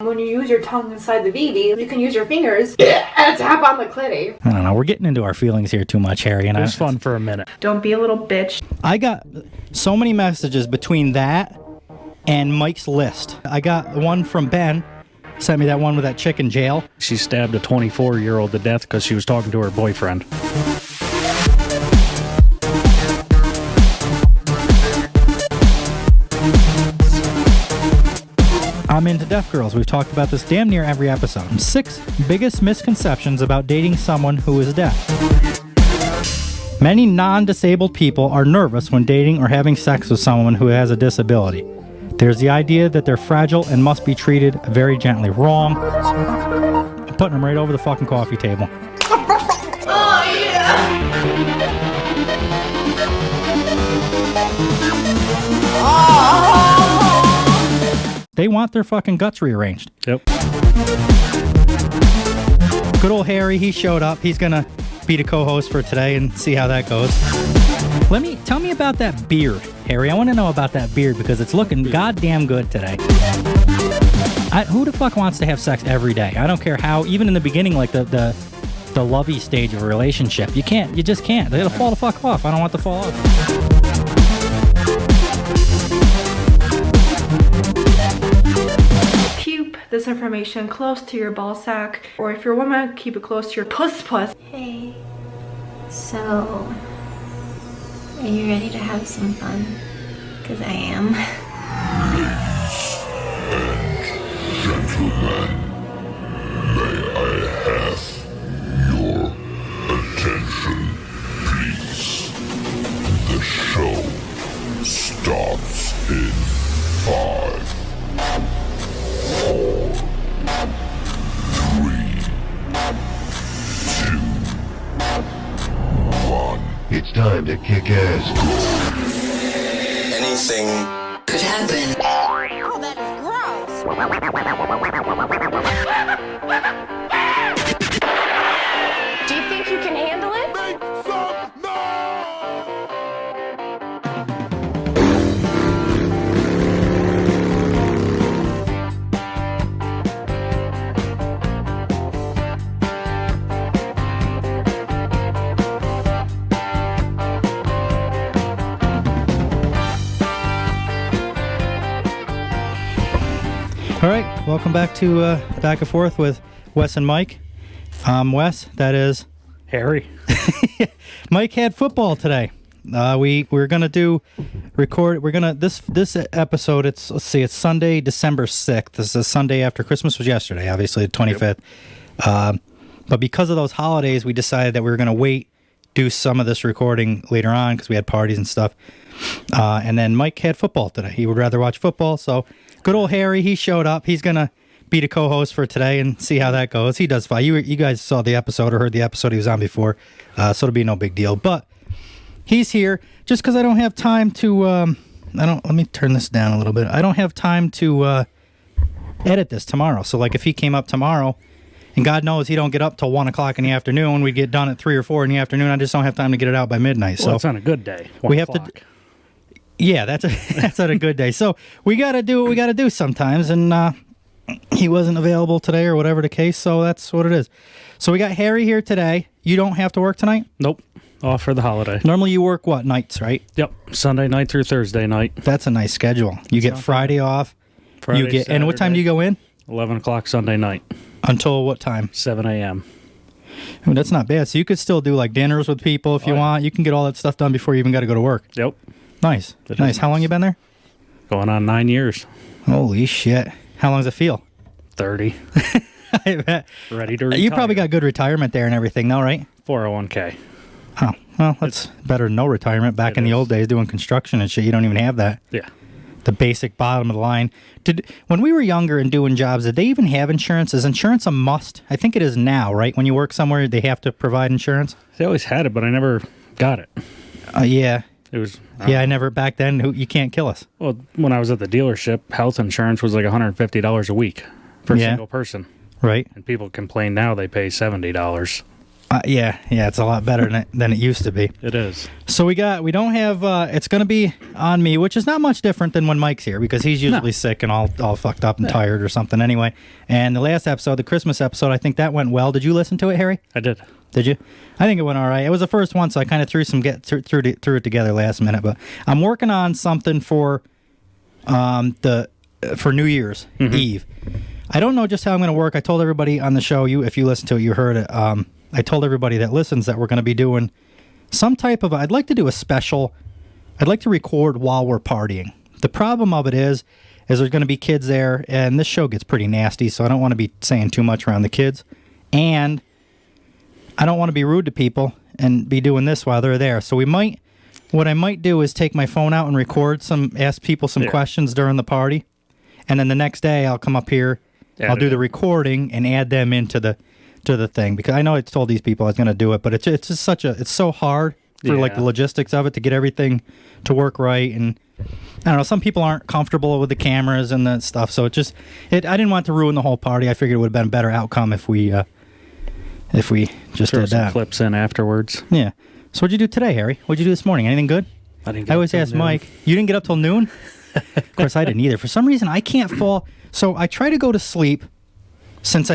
When you use your tongue inside the BB, you can use your fingers and tap on the clitty. I don't know. We're getting into our feelings here too much, Harry. And it was fun for a minute. Don't be a little bitch. I got so many messages between that and Mike's list. I got one from Ben. Sent me that one with that chick in jail. She stabbed a 24-year-old to death because she was talking to her boyfriend. I'm into deaf girls. We've talked about this damn near every episode. 6 biggest misconceptions about dating someone who is deaf. Many non-disabled people are nervous when dating or having sex with someone who has a disability. There's the idea that they're fragile and must be treated very gently. Wrong. I'm putting them right over the fucking coffee table. Oh, yeah. They want their fucking guts rearranged. Yep. Good old Harry, he showed up. He's gonna be the co-host for today and see how that goes. Tell me about that beard, Harry. I want to know about that beard because it's looking goddamn good today. Who the fuck wants to have sex every day? I don't care how. Even in the beginning, like the lovey stage of a relationship, you can't. You just can't. It'll fall the fuck off. I don't want to fall off. Keep this information close to your ball sack, or if you're a woman, keep it close to your puss. Hey, so are you ready to have some fun? Because I am. Gentlemen, may I have your attention, please? The show starts in 5, 4, 3, 2, 1. It's time to kick ass. Anything could happen. Oh, that is gross. Do you think you can handle it? Make some noise! All right, welcome back to Back and Forth with Wes and Mike. Wes, that is Harry. Mike had football today. We're gonna record. We're gonna this episode. Let's see. It's Sunday, December 6th. This is Sunday after Christmas was yesterday, obviously the 25th. Yep. But because of those holidays, we decided that we were gonna do some of this recording later on because we had parties and stuff. And then Mike had football today. He would rather watch football, so good old Harry, he showed up. He's gonna be the co-host for today and see how that goes. He does fine. You guys saw the episode or heard the episode he was on before, so it'll be no big deal. But he's here just because I don't have time to. Let me turn this down a little bit. I don't have time to edit this tomorrow. So like if he came up tomorrow, and God knows he don't get up till 1 o'clock in the afternoon. We get done at 3 or 4 in the afternoon. I just don't have time to get it out by midnight. Well, it's on a good day. We have to. Yeah, that's on a good day. So we got to do what we got to do sometimes, and he wasn't available today or whatever the case, so that's what it is. So we got Harry here today. You don't have to work tonight? Nope. Off for the holiday. Normally you work what, nights, right? Yep. Sunday night through Thursday night. That's a nice schedule. You get Friday off. Friday, and what time do you go in? 11 o'clock Sunday night. Until what time? 7 a.m. I mean, that's not bad. So you could still do like dinners with people if you want. You can get all that stuff done before you even got to go to work. Yep. Nice. Nice. How long you been there? Going on 9 years. Holy shit. How long does it feel? 30. I bet. Ready to retire. You probably got good retirement there and everything though, right? 401k. Oh, well, that's better than no retirement. Back in the old days doing construction and shit, you don't even have that. Yeah. The basic bottom of the line. When we were younger and doing jobs, did they even have insurance? Is insurance a must? I think it is now, right? When you work somewhere, they have to provide insurance? They always had it, but I never got it. Yeah. It was. I never, back then, you can't kill us. Well, when I was at the dealership, health insurance was like $150 a week for a single person. Right. And people complain now they pay $70. Yeah, it's a lot better than it used to be. It is. So we don't have. It's going to be on me, which is not much different than when Mike's here because he's usually sick and all fucked up and tired or something anyway. And the last episode, the Christmas episode, I think that went well. Did you listen to it, Harry? I did. Did you? I think it went all right. It was the first one, so I kind of threw it together last minute. But I'm working on something for for New Year's Eve. I don't know just how I'm going to work. I told everybody on the show. If you listened to it, you heard it. I told everybody that listens that we're going to be doing some type of. I'd like to do a special. I'd like to record while we're partying. The problem of it is there's going to be kids there, and this show gets pretty nasty. So I don't want to be saying too much around the kids, and I don't want to be rude to people and be doing this while they're there. So what I might do is take my phone out and record ask people some questions during the party, and then the next day I'll come up here, I'll do the recording and add them into the thing because I know I told these people I was going to do it, but it's just it's so hard for like the logistics of it to get everything to work right, and I don't know, some people aren't comfortable with the cameras and that stuff, so I didn't want to ruin the whole party. I figured it would have been a better outcome if we just Throw did some that. clips in afterwards. Yeah. So what'd you do today, Harry? What'd you do this morning? Anything good? I always ask Mike. You didn't get up till noon? Of course, I didn't either. For some reason, I can't fall. So I try to go to sleep since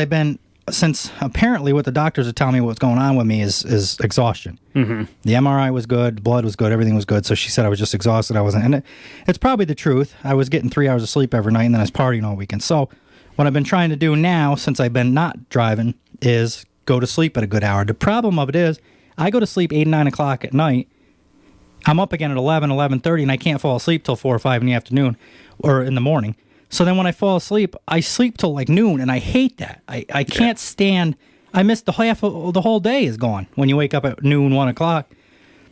apparently what the doctors are telling me what's going on with me is exhaustion. Mm-hmm. The MRI was good, the blood was good, everything was good. So she said I was just exhausted. I wasn't, and it's probably the truth. I was getting 3 hours of sleep every night, and then I was partying all weekend. So what I've been trying to do now, since I've been not driving, is go to sleep at a good hour. The problem of it is I go to sleep 8, 9 o'clock at night. I'm up again at 11, 11:30, and I can't fall asleep till 4 or 5 in the afternoon or in the morning. So then when I fall asleep, I sleep till like noon, and I hate that. I can't stand. I miss the whole day is gone when you wake up at noon, 1 o'clock.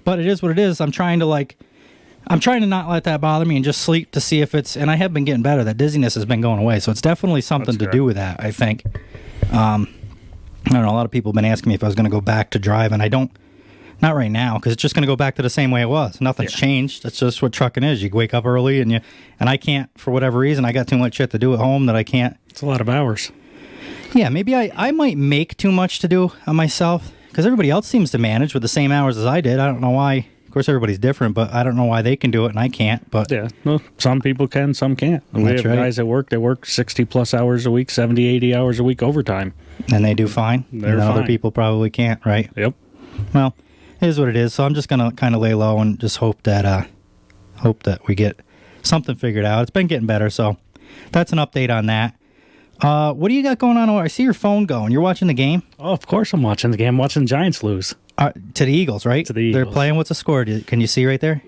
But it is what it is. I'm trying to not let that bother me and just sleep to see if it's. And I have been getting better. That dizziness has been going away, so it's definitely something to do with that, I think. I don't know. A lot of people have been asking me if I was going to go back to driving. I don't. Not right now, because it's just going to go back to the same way it was. Nothing's changed. That's just what trucking is. You wake up early, and I can't, for whatever reason, I got too much shit to do at home that I can't. It's a lot of hours. Yeah, maybe I might make too much to do on myself, because everybody else seems to manage with the same hours as I did. I don't know why. Of course, everybody's different, but I don't know why they can do it and I can't. But yeah, well, some people can, some can't. We have guys at work, they work 60-plus hours a week, 70, 80 hours a week overtime. And they do fine. They're fine. Other people probably can't, right? Yep. Well, it is what it is. So I'm just going to kind of lay low and just hope that we get something figured out. It's been getting better, so that's an update on that. What do you got going on? I see your phone going. You're watching the game? Oh, of course I'm watching the game. I'm watching the Giants lose. To the Eagles, right? To the Eagles. They're playing. What's the score? Can you see right there?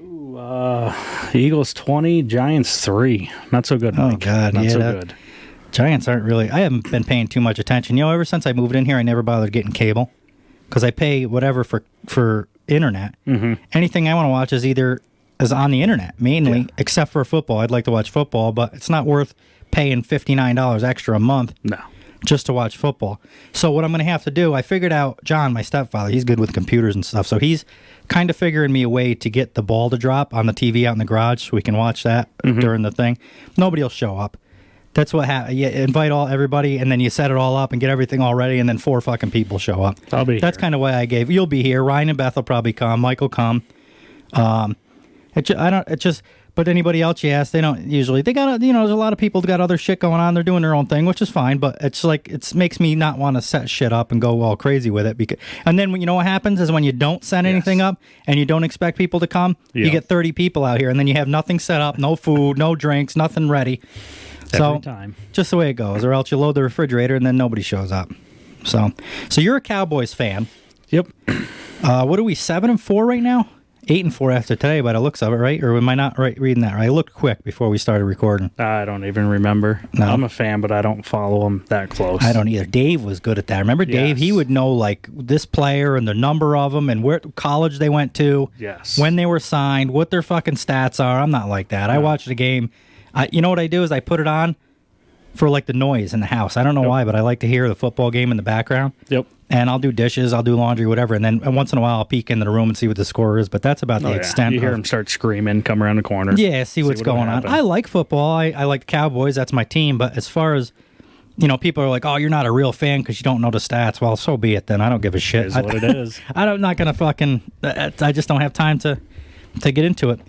Eagles 20, Giants 3. Not so good, Mike. Oh, God. Not so good. Giants aren't really... I haven't been paying too much attention. Ever since I moved in here, I never bothered getting cable because I pay whatever for internet. Mm-hmm. Anything I want to watch is on the internet, mainly, except for football. I'd like to watch football, but it's not worth paying $59 extra a month. No. Just to watch football. So what I'm going to have to do, I figured out, John, my stepfather, he's good with computers and stuff, so he's kind of figuring me a way to get the ball to drop on the TV out in the garage so we can watch that during the thing. Nobody will show up. That's what happens. You invite everybody, and then you set it all up and get everything all ready, and then 4 fucking people show up. I'll be That's here. kind of why I gave. You'll be here. Ryan and Beth will probably come. Mike will come. But anybody else you ask, they don't usually. They got, there's a lot of people that got other shit going on. They're doing their own thing, which is fine. But it's like it makes me not want to set shit up and go all crazy with it. And then what happens is when you don't set anything up and you don't expect people to come, you get 30 people out here, and then you have nothing set up, no food, no drinks, nothing ready. Every time. Just the way it goes, or else you load the refrigerator and then nobody shows up. So you're a Cowboys fan. Yep. What are we, 7-4 right now? 8-4 after today, by the looks of it, right? Or am I not reading that right? I looked quick before we started recording. I don't even remember. No. I'm a fan, but I don't follow them that close. I don't either. Dave was good at that. Remember Dave? Yes. He would know like this player and the number of them and where college they went to. Yes. When they were signed, what their fucking stats are. I'm not like that. I watch the game. You know what I do is I put it on for like the noise in the house. I don't know why, but I like to hear the football game in the background. Yep. And I'll do dishes, I'll do laundry, whatever. And then once in a while, I'll peek into the room and see what the score is. But that's about the extent. You hear them start screaming, come around the corner. Yeah, see what's going on. Happen. I like football. I like the Cowboys. That's my team. But as far as people are like, oh, you're not a real fan because you don't know the stats. Well, so be it then. I don't give a shit. It is what it is. I'm not going to fucking, I just don't have time to get into it.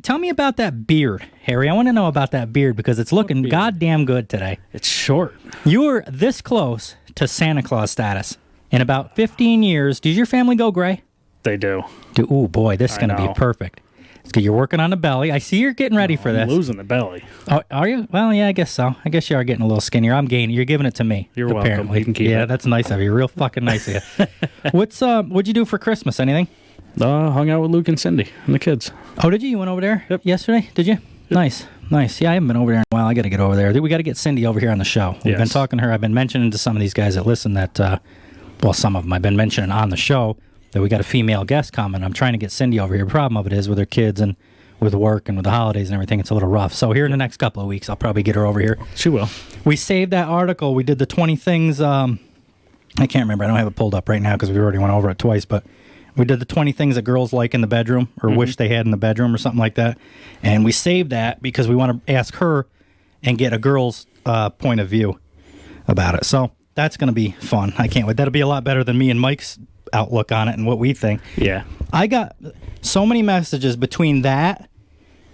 Tell me about that beard, Harry. I want to know about that beard because it's looking goddamn good today. It's short. You were this close to Santa Claus status. In about 15 years, does your family go gray? They do. Oh, boy, this is going to be perfect. It's good. You're working on the belly. I see you're getting ready for this. I'm losing the belly. Oh, are you? Well, yeah, I guess so. I guess you are getting a little skinnier. I'm gaining. You're giving it to me. You're apparently. welcome. You can keep it. That's nice of you. Real fucking nice of you. What'd you do for Christmas? Anything? Hung out with Luke and Cindy and the kids. Oh, did you? You went over there yesterday? Did you? Yep. Nice. Yeah, I haven't been over there in a while. I got to get over there. We got to get Cindy over here on the show. We've been talking to her. I've been mentioning to some of these guys that listen that, some of them I've been mentioning on the show that we got a female guest coming. I'm trying to get Cindy over here. The problem of it is with her kids and with work and with the holidays and everything, it's a little rough. So here in the next couple of weeks, I'll probably get her over here. She will. We saved that article. We did the 20 things. I can't remember. I don't have it pulled up right now because we already went over it twice, but we did the 20 things that girls like in the bedroom or wish they had in the bedroom or something like that. And we saved that because we want to ask her and get a girl's point of view about it. So that's going to be fun. I can't wait. That'll be a lot better than me and Mike's outlook on it and what we think. Yeah. I got so many messages between that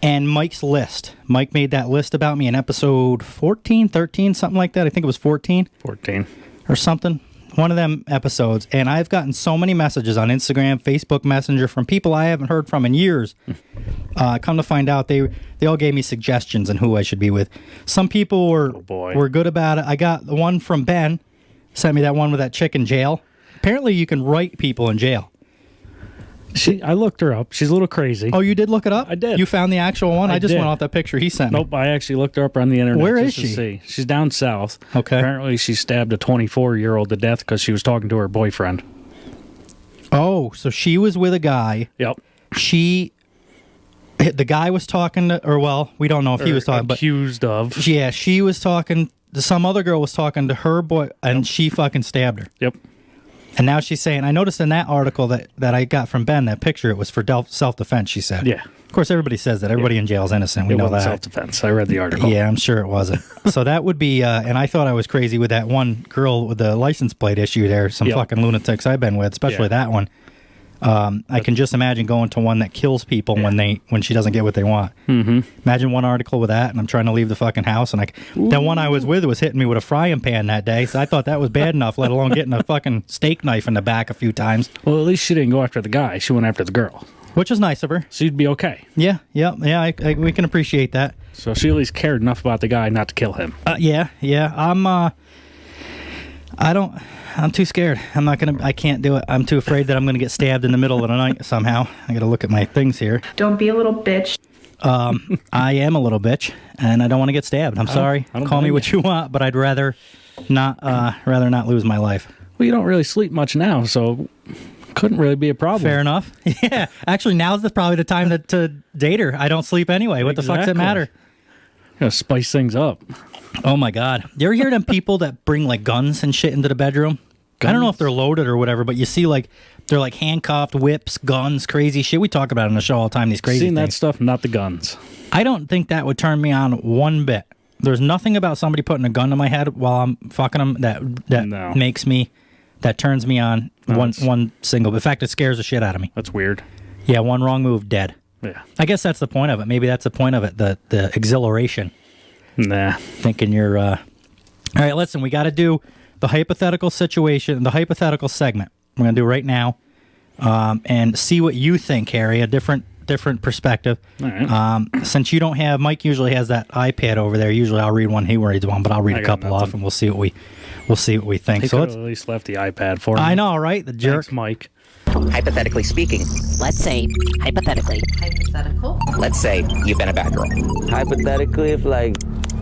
and Mike's list. Mike made that list about me in episode 14, 13, something like that. I think it was 14. 14. Or something. One of them episodes. And I've gotten so many messages on Instagram, Facebook Messenger from people I haven't heard from in years. Come to find out, they all gave me suggestions on who I should be with. Some people were good about it. I got the one from Ben. Sent me that one with that chick in jail. Apparently you can write people in jail. I looked her up. She's a little crazy. Oh, you did look it up? I did. You found the actual one? I just did. went off that picture he sent me. Nope, I actually looked her up on the internet. Where is to she? See. She's down south. Okay. Apparently she stabbed a 24-year-old to death because she was talking to her boyfriend. Oh, so she was with a guy. Yep. The guy was talking to, or well, we don't know if he was talking, accused of. Yeah, she was talking, some other girl was talking to her boy, and she fucking stabbed her. Yep. And now she's saying, I noticed in that article that I got from Ben, that picture, it was for self-defense, she said. Yeah. Of course, everybody says that. Everybody in jail is innocent. We know that. Self-defense. I read the article. Yeah, I'm sure it wasn't. So that would be, and I thought I was crazy with that one girl with the license plate issue there. Some fucking lunatics I've been with, especially that one. I can just imagine going to one that kills people when she doesn't get what they want. Mm-hmm. Imagine one article with that, and I'm trying to leave the fucking house, and that one I was with was hitting me with a frying pan that day, so I thought that was bad enough, let alone getting a fucking steak knife in the back a few times. Well, at least she didn't go after the guy. She went after the girl. Which is nice of her. So you'd be okay. Yeah, we can appreciate that. So she at least cared enough about the guy not to kill him. Yeah. I'm too scared. I can't do it. I'm too afraid that I'm going to get stabbed in the middle of the night somehow. I got to look at my things here. Don't be a little bitch. I am a little bitch, and I don't want to get stabbed. I'm sorry. Call me what you want, but I'd rather not lose my life. Well, you don't really sleep much now, so couldn't really be a problem. Fair enough. Yeah. Actually, now's probably the time to date her. I don't sleep anyway. What the fuck's it matter? Gotta spice things up. Oh, my God. You ever hear them people that bring, like, guns and shit into the bedroom? Guns? I don't know if they're loaded or whatever, but you see, like, they're, like, handcuffed, whips, guns, crazy shit. We talk about it on the show all the time, these crazy things. Seen that things. stuff, not the guns. I don't think that would turn me on one bit. There's nothing about somebody putting a gun to my head while I'm fucking them that makes me, that turns me on one single. In fact, it scares the shit out of me. That's weird. Yeah, one wrong move, dead. Yeah. I guess that's the point of it. Maybe that's the point of it, the exhilaration. Nah. Thinking you're... All right, listen, we got to do the hypothetical situation, the hypothetical segment. We're going to do it right now and see what you think, Harry, a different perspective. All right. Since you don't have... Mike usually has that iPad over there. Usually I'll read one, he reads one, but I'll read a couple off, and we'll see what we think. He could have at least left the iPad for me. I know, right? The jerk. Thanks, Mike. Hypothetically speaking. Let's say, hypothetically. Hypothetical? Let's say you've been a bad girl. Hypothetically, if, like,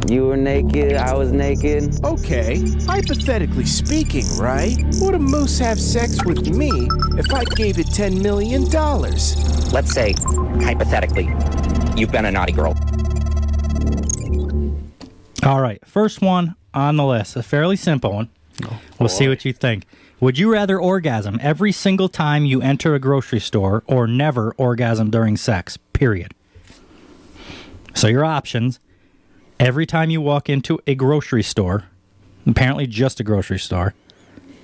you were naked, I was naked. Okay, hypothetically speaking, right? Would a moose have sex with me if I gave it $10 million? Let's say, hypothetically, you've been a naughty girl. All right, first one on the list, a fairly simple one. We'll see what you think. Would you rather orgasm every single time you enter a grocery store or never orgasm during sex, period? So your options: every time you walk into a grocery store, Apparently just a grocery store.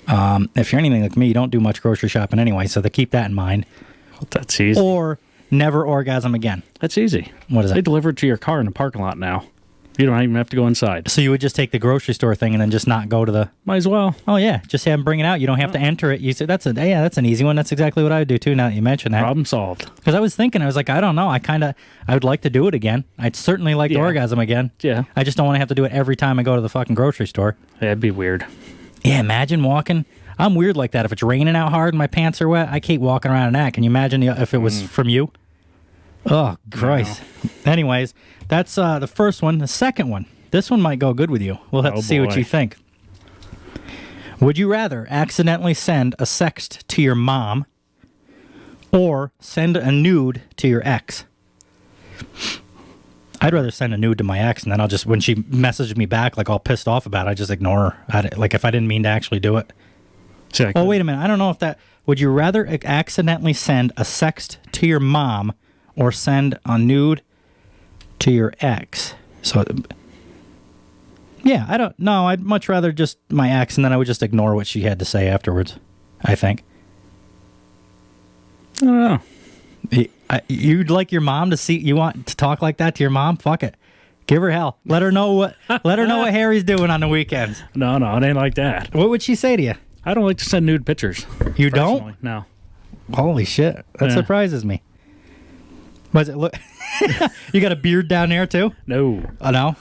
If you're anything like me, you don't do much grocery shopping anyway, so they keep that in mind. Well, that's easy. Or never orgasm again. That's easy. What is that? They deliver it to your car in the parking lot now. You don't even have to go inside. So you would just take the grocery store thing and then just not go to the... Might as well. Oh, yeah. Just have them bring it out. You don't have to enter it. You say that's an easy one. That's exactly what I would do, too, now that you mention that. Problem solved. Because I was thinking, I was like, I don't know. I would like to do it again. I'd certainly like to orgasm again. Yeah. I just don't want to have to do it every time I go to the fucking grocery store. Yeah, it'd be weird. Yeah, imagine walking. I'm weird like that. If it's raining out hard and my pants are wet, I hate walking around in that. Can you imagine if it was from you? Oh, Christ. No. Anyways, that's the first one. The second one. This one might go good with you. We'll have to see what you think. Would you rather accidentally send a sext to your mom or send a nude to your ex? I'd rather send a nude to my ex, and then I'll just, when she messages me back, like all pissed off about it, I just ignore her. Like if I didn't mean to actually do it. Oh, wait a minute. I don't know if that... Would you rather accidentally send a sext to your mom or send a nude to your ex? So... Yeah, I don't know. I'd much rather just my ex, and then I would just ignore what she had to say afterwards, I think. I don't know. You'd like your mom to see... You want to talk like that to your mom? Fuck it. Give her hell. Let her know what Harry's doing on the weekends. No, it ain't like that. What would she say to you? I don't like to send nude pictures. You don't? No. Holy shit. That surprises me. Was it look... You got a beard down there, too? No. Oh, no?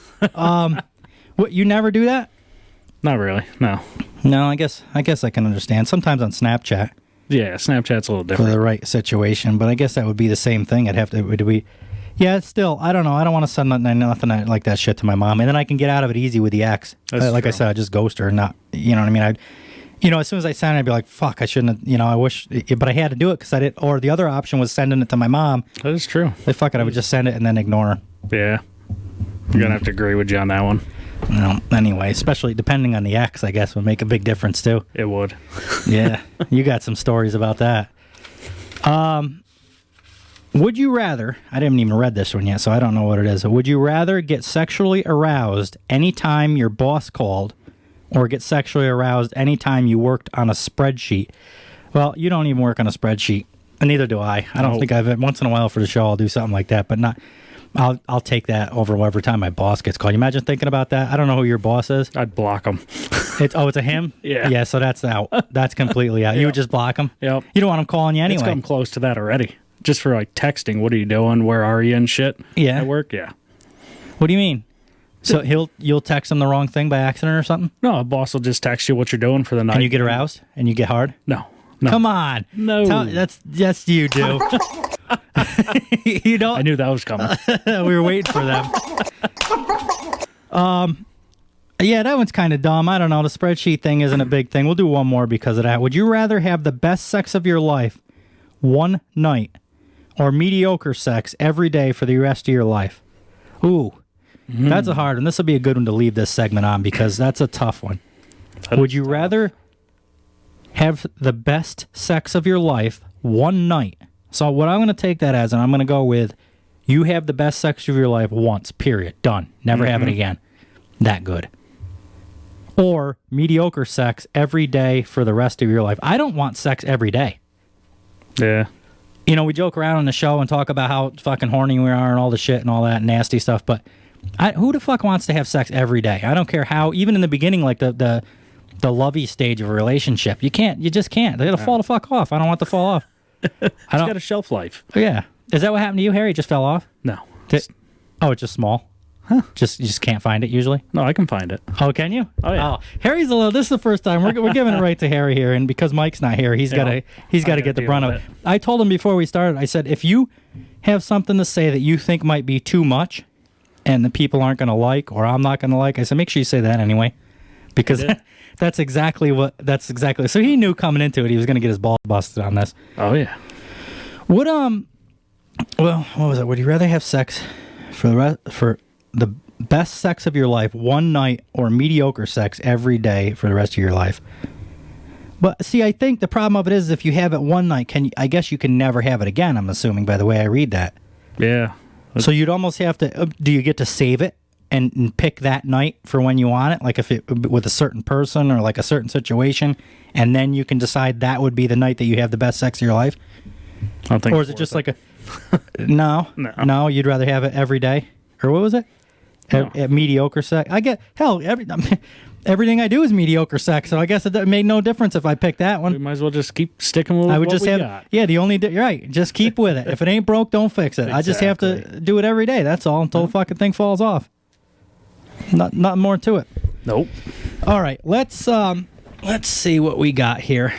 What, you never do that? Not really, no. No, I guess I can understand. Sometimes on Snapchat. Yeah, Snapchat's a little different. For the right situation, but I guess that would be the same thing. Yeah, it's still, I don't know. I don't want to send nothing like that shit to my mom. And then I can get out of it easy with the ex. Like I said, I just ghost her. Not, you know what I mean? As soon as I send it, I'd be like, fuck, I shouldn't have, I wish, but I had to do it because I did. Or the other option was sending it to my mom. That is true. Like, fuck it, I would just send it and then ignore her. Yeah. You're going to have to agree with you on that one. No, anyway, especially depending on the ex, I guess, would make a big difference, too. It would. Yeah, you got some stories about that. Would you rather, I didn't even read this one yet, so I don't know what it is. Would you rather get sexually aroused anytime your boss called or get sexually aroused anytime you worked on a spreadsheet? Well, you don't even work on a spreadsheet, and neither do I. I don't think once in a while for the show I'll do something like that, but not... I'll take that over every time my boss gets called. You imagine thinking about that? I don't know who your boss is. I'd block him. It's a him? Yeah. Yeah, so that's out. That's completely out. You would just block him? Yep. You don't want him calling you anyway. It's come close to that already. Just for like texting, what are you doing? Where are you and shit? Yeah. At work? Yeah. What do you mean? So you'll text him the wrong thing by accident or something? No, a boss will just text you what you're doing for the night. And you get aroused? And you get hard? No. Come on. No. That's you do. You don't. I knew that was coming. We were waiting for them. Yeah, that one's kind of dumb. I don't know. The spreadsheet thing isn't a big thing. We'll do one more because of that. Would you rather have the best sex of your life one night or mediocre sex every day for the rest of your life? Ooh, that's a hard one. This will be a good one to leave this segment on because that's a tough one. Would you rather have the best sex of your life one night? So what I'm going to take that as, and I'm going to go with, you have the best sex of your life once, period. Done. Never have it again. That good. Or mediocre sex every day for the rest of your life. I don't want sex every day. Yeah. We joke around on the show and talk about how fucking horny we are and all the shit and all that nasty stuff, but who the fuck wants to have sex every day? I don't care how, even in the beginning, like the lovey stage of a relationship. You just can't. It'll fall the fuck off. I don't want to fall off. It's got a shelf life. Yeah. Is that what happened to you, Harry? It just fell off? No. It's just small? Huh. You just can't find it usually? No, I can find it. Oh, can you? Oh, yeah. Harry's this is the first time. We're giving it right to Harry here, and because Mike's not here, he's got to get the brunt of it. I told him before we started, I said, if you have something to say that you think might be too much and the people aren't going to like or I'm not going to like, I said, make sure you say that anyway. Because that's exactly. So he knew coming into it he was going to get his balls busted on this. Oh yeah. What what was it? Would you rather have sex for the best sex of your life one night or mediocre sex every day for the rest of your life? But see, I think the problem of it is if you have it one night, I guess you can never have it again. I'm assuming by the way I read that. Yeah. So you'd almost have to. Do you get to save it? and pick that night for when you want it, like if it with a certain person or like a certain situation, and then you can decide that would be the night that you have the best sex of your life? I don't think Or is it just like a no? You'd rather have it every day, or what was it? No. At mediocre sex. I get everything I do is mediocre sex, so I guess it made no difference if I picked that one. We might as well just keep sticking with I would what just we have got. you're right. Just keep with it. If it ain't broke, don't fix it. I just have to do it every day. That's all until the fucking thing falls off. Not more to it. Nope. All right, let's see what we got here.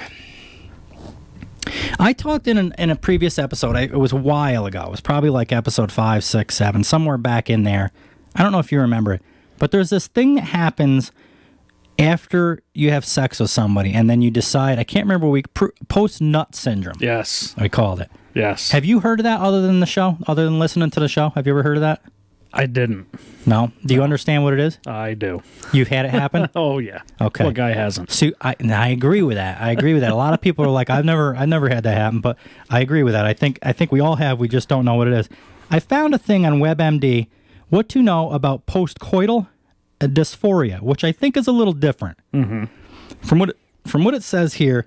I talked in a previous episode. It was a while ago. It was probably like episode 5, 6, 7, somewhere back in there. I don't know if you remember it, but there's this thing that happens after you have sex with somebody, and then you decide. I can't remember post-nut syndrome. Yes. I called it. Yes. Have you heard of that other than the show? Other than listening to the show? Have you ever heard of that? I didn't. No? Do you understand what it is? I do. You've had it happen? Oh, yeah. Okay. What guy hasn't? So I agree with that. A lot of people are like, I've never had that happen, but I agree with that. I think we all have. We just don't know what it is. I found a thing on WebMD, what to know about postcoital dysphoria, which I think is a little different. Mm-hmm. From what it says here,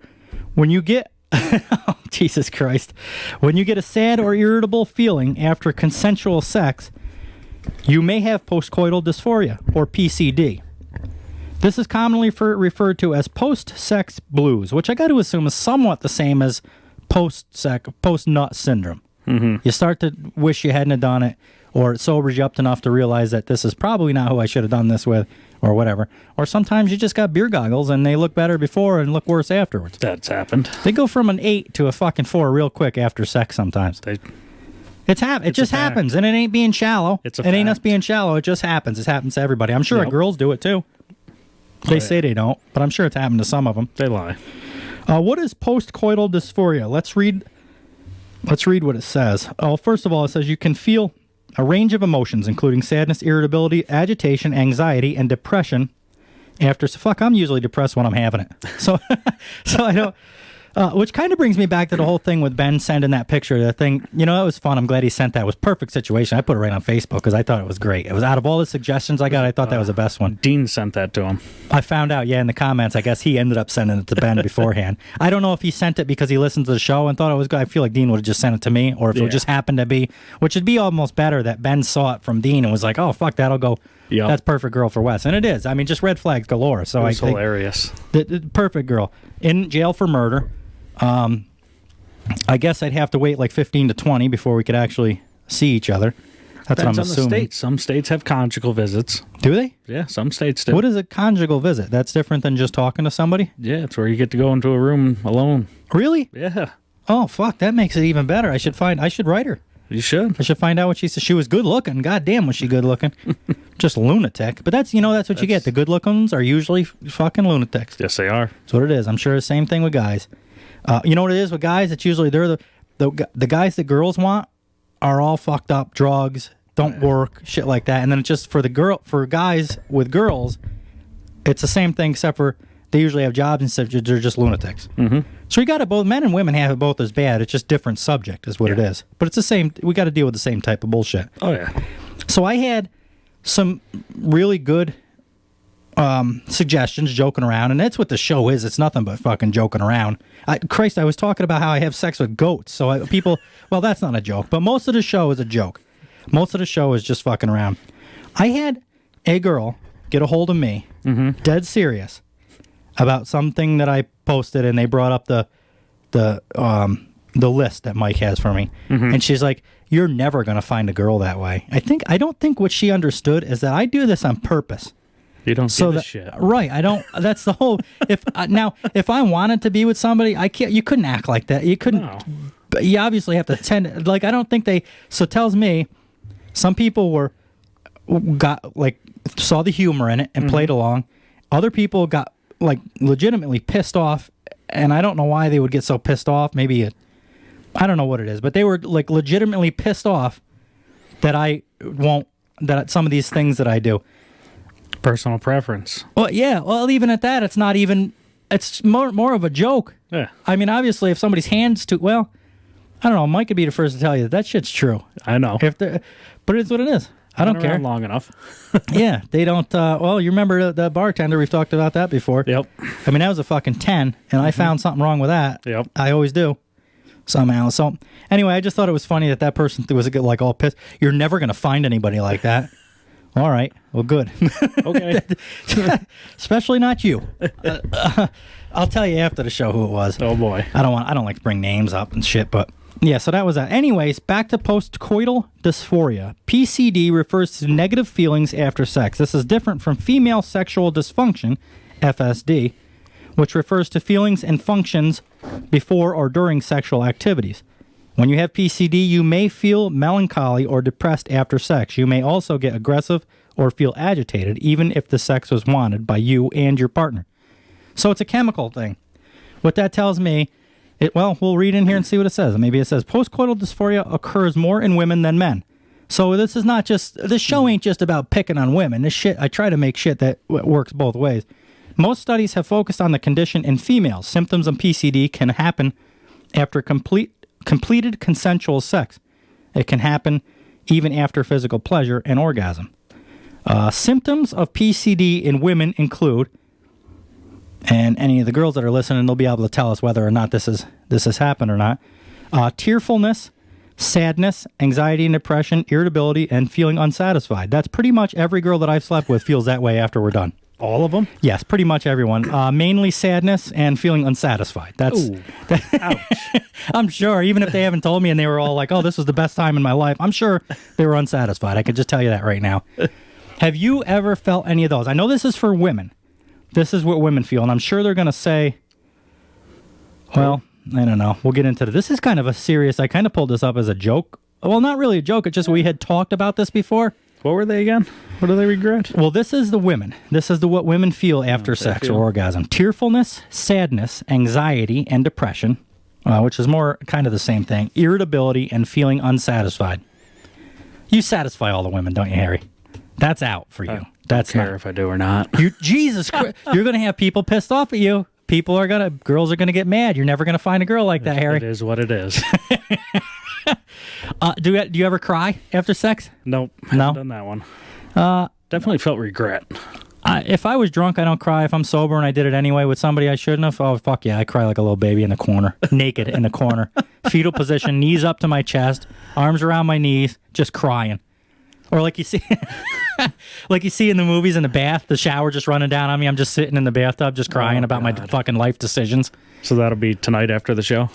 when you get oh, Jesus Christ, when you get a sad or irritable feeling after consensual sex, you may have postcoital dysphoria, or PCD. This is commonly referred to as post-sex blues, which I got to assume is somewhat the same as post-nut syndrome. Mm-hmm. You start to wish you hadn't have done it, or it sobers you up enough to realize that this is probably not who I should have done this with, or whatever. Or sometimes you just got beer goggles and they look better before and look worse afterwards. That's happened. They go from an 8 to a fucking 4 real quick after sex sometimes. It just happens, and it ain't being shallow. It ain't us being shallow. It just happens. It happens to everybody. I'm sure girls do it too. They say they don't, but I'm sure it's happened to some of them. They lie. What is postcoital dysphoria? Let's read what it says. First of all, it says you can feel a range of emotions, including sadness, irritability, agitation, anxiety, and depression. I'm usually depressed when I'm having it. So I don't. Which kind of brings me back to the whole thing with Ben sending that picture. The thing, it was fun. I'm glad he sent that. It was a perfect situation. I put it right on Facebook because I thought it was great. It was out of all the suggestions I got, I thought that was the best one. Dean sent that to him. I found out, in the comments. I guess he ended up sending it to Ben beforehand. I don't know if he sent it because he listened to the show and thought it was good. I feel like Dean would have just sent it to me, or if it just happened to be, which would be almost better that Ben saw it from Dean and was like, oh, fuck, that'll go. Yep. That's perfect girl for Wes. And it is. I mean, just red flags galore. So it was hilarious. The perfect girl. In jail for murder. I guess I'd have to wait like 15 to 20 before we could actually see each other. That's what I'm assuming. The states. Some states have conjugal visits. Do they? Yeah, some states do. What is a conjugal visit? That's different than just talking to somebody? Yeah, it's where you get to go into a room alone. Really? Yeah. Oh, fuck. That makes it even better. I should write her. You should. I should find out what she said. She was good looking. God damn, was she good looking? Just lunatic. But that's what you get. The good looking ones are usually fucking lunatics. Yes, they are. That's what it is. I'm sure the same thing with guys. You know what it is with guys? It's usually they're the guys that girls want are all fucked up, drugs, don't work, shit like that. And then it's just for guys with girls, it's the same thing except for they usually have jobs and stuff. They're just lunatics. Mm-hmm. So we got it both. Men and women have it both as bad. It's just different subject is what it is. But it's the same. We got to deal with the same type of bullshit. Oh yeah. So I had some really good suggestions, joking around, and that's what the show is. It's nothing but fucking joking around. I was talking about how I have sex with goats. So people, well, that's not a joke, but most of the show is a joke. Most of the show is just fucking around. I had a girl get a hold of me, dead serious, about something that I posted, and they brought up the list that Mike has for me, and she's like, "You're never gonna find a girl that way." I don't think what she understood is that I do this on purpose. You don't give a shit. Right. I don't. That's the whole. If I wanted to be with somebody, I can't. You couldn't act like that. You couldn't. No. But you obviously have to tend. Like, I don't think they. So it tells me, some people saw the humor in it and played along. Other people got legitimately pissed off, and I don't know why they would get so pissed off. Maybe I don't know what it is, but they were legitimately pissed off that that some of these things that I do. Personal preference. Well, yeah. Well, even at that, it's not even. It's more of a joke. Yeah. I mean, obviously, if somebody's hands too well, I don't know. Mike could be the first to tell you that shit's true. I know. But it's what it is. I don't care. Long enough. Yeah, they don't. Well, you remember the bartender? We've talked about that before. Yep. I mean, that was a fucking 10, and I found something wrong with that. Yep. I always do. Somehow. So, anyway, I just thought it was funny that person was like all pissed. You're never going to find anybody like that. All right. Well, good. Okay. Especially not you. I'll tell you after the show who it was. Oh, boy. I don't like to bring names up and shit, but yeah, so that was that. Anyways, back to postcoital dysphoria. PCD refers to negative feelings after sex. This is different from female sexual dysfunction, FSD, which refers to feelings and functions before or during sexual activities. When you have PCD, you may feel melancholy or depressed after sex. You may also get aggressive or feel agitated, even if the sex was wanted by you and your partner. So it's a chemical thing. What that tells me, we'll read in here and see what it says. Maybe it says postcoital dysphoria occurs more in women than men. So this show ain't just about picking on women. This shit, I try to make shit that works both ways. Most studies have focused on the condition in females. Symptoms of PCD can happen after completed consensual sex. It can happen even after physical pleasure and orgasm. Symptoms of PCD in women include, and any of the girls that are listening, they'll be able to tell us whether or not this has happened or not. Tearfulness, sadness, anxiety and depression, irritability, and feeling unsatisfied. That's pretty much every girl that I've slept with feels that way after we're done. All of them? Yes, pretty much everyone. Mainly sadness and feeling unsatisfied. Ouch. I'm sure, even if they haven't told me and they were all like, oh, this was the best time in my life, I'm sure they were unsatisfied. I could just tell you that right now. Have you ever felt any of those? I know this is for women. This is what women feel, and I'm sure they're going to say, well, I don't know. We'll get into it. This is kind of a serious, I kind of pulled this up as a joke. Well, not really a joke. It's just we had talked about this before. What were they again? What do they regret? Well, this is the women. This is what women feel after sex or orgasm. Tearfulness, sadness, anxiety, and depression, which is more kind of the same thing. Irritability and feeling unsatisfied. You satisfy all the women, don't you, Harry? That's out for you. That's don't care if I do or not. Jesus Christ. You're going to have people pissed off at you. Girls are going to get mad. You're never going to find a girl like that, Harry. It is what it is. Do you ever cry after sex? Nope. No? Done that one. Definitely felt regret. If I was drunk, I don't cry. If I'm sober and I did it anyway with somebody I shouldn't have, oh, fuck yeah, I cry like a little baby in the corner. Naked in the corner. Fetal position, knees up to my chest, arms around my knees, just crying. Or like you see... like you see in the movies in the bath, the shower just running down on me. I'm just sitting in the bathtub just crying about my fucking life decisions. So that'll be tonight after the show?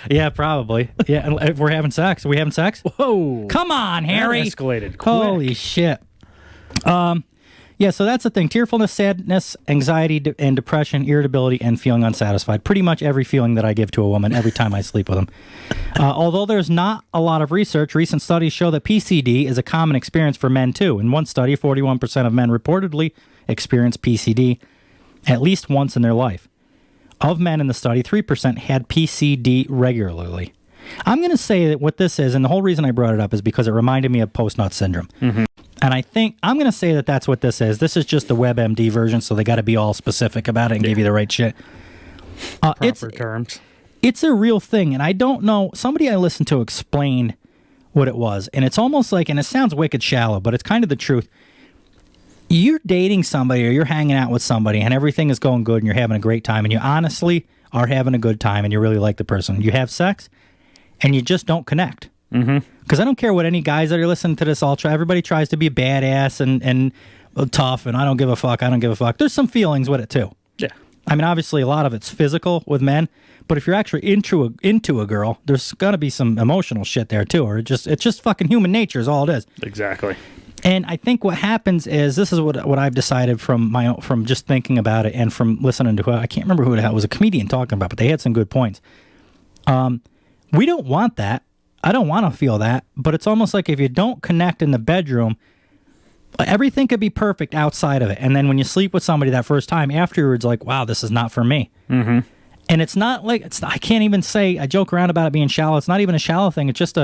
Yeah, probably. Yeah, and if we're having sex. Are we having sex? Whoa. Come on, Harry. That escalated quick. Holy shit. Yeah, so that's the thing. Tearfulness, sadness, anxiety, and depression, irritability, and feeling unsatisfied. Pretty much every feeling that I give to a woman every time I sleep with them. Although there's not a lot of research, recent studies show that PCD is a common experience for men, too. In one study, 41% of men reportedly experienced PCD at least once in their life. Of men in the study, 3% had PCD regularly. I'm going to say that what this is, and the whole reason I brought it up is because it reminded me of post-nut syndrome. Mm-hmm. And I think I'm going to say that that's what this is. This is just the WebMD version, so they got to be all specific about it and give you the right shit. Proper terms. It's a real thing, and I don't know. Somebody I listened to explained what it was, and it's almost like, and it sounds wicked shallow, but it's kind of the truth. You're dating somebody or you're hanging out with somebody, and everything is going good, and you're having a great time, and you honestly are having a good time, and you really like the person. You have sex, and you just don't connect. Mm-hmm. Because I don't care what any guys that are listening to this everybody tries to be a badass and tough, and I don't give a fuck. There's some feelings with it too. Yeah. I mean, obviously a lot of it's physical with men, but if you're actually into a girl, there's gonna be some emotional shit there too, or it's just fucking human nature is all it is. Exactly. And I think what happens is, this is what I've decided from just thinking about it and from listening to I can't remember who it was, a comedian talking about, but they had some good points. We don't want that. I don't want to feel that, but it's almost like if you don't connect in the bedroom, everything could be perfect outside of it. And then when you sleep with somebody that first time, afterwards, like, wow, this is not for me. Mm-hmm. And it's not like, I can't even say, I joke around about it being shallow. It's not even a shallow thing. It's just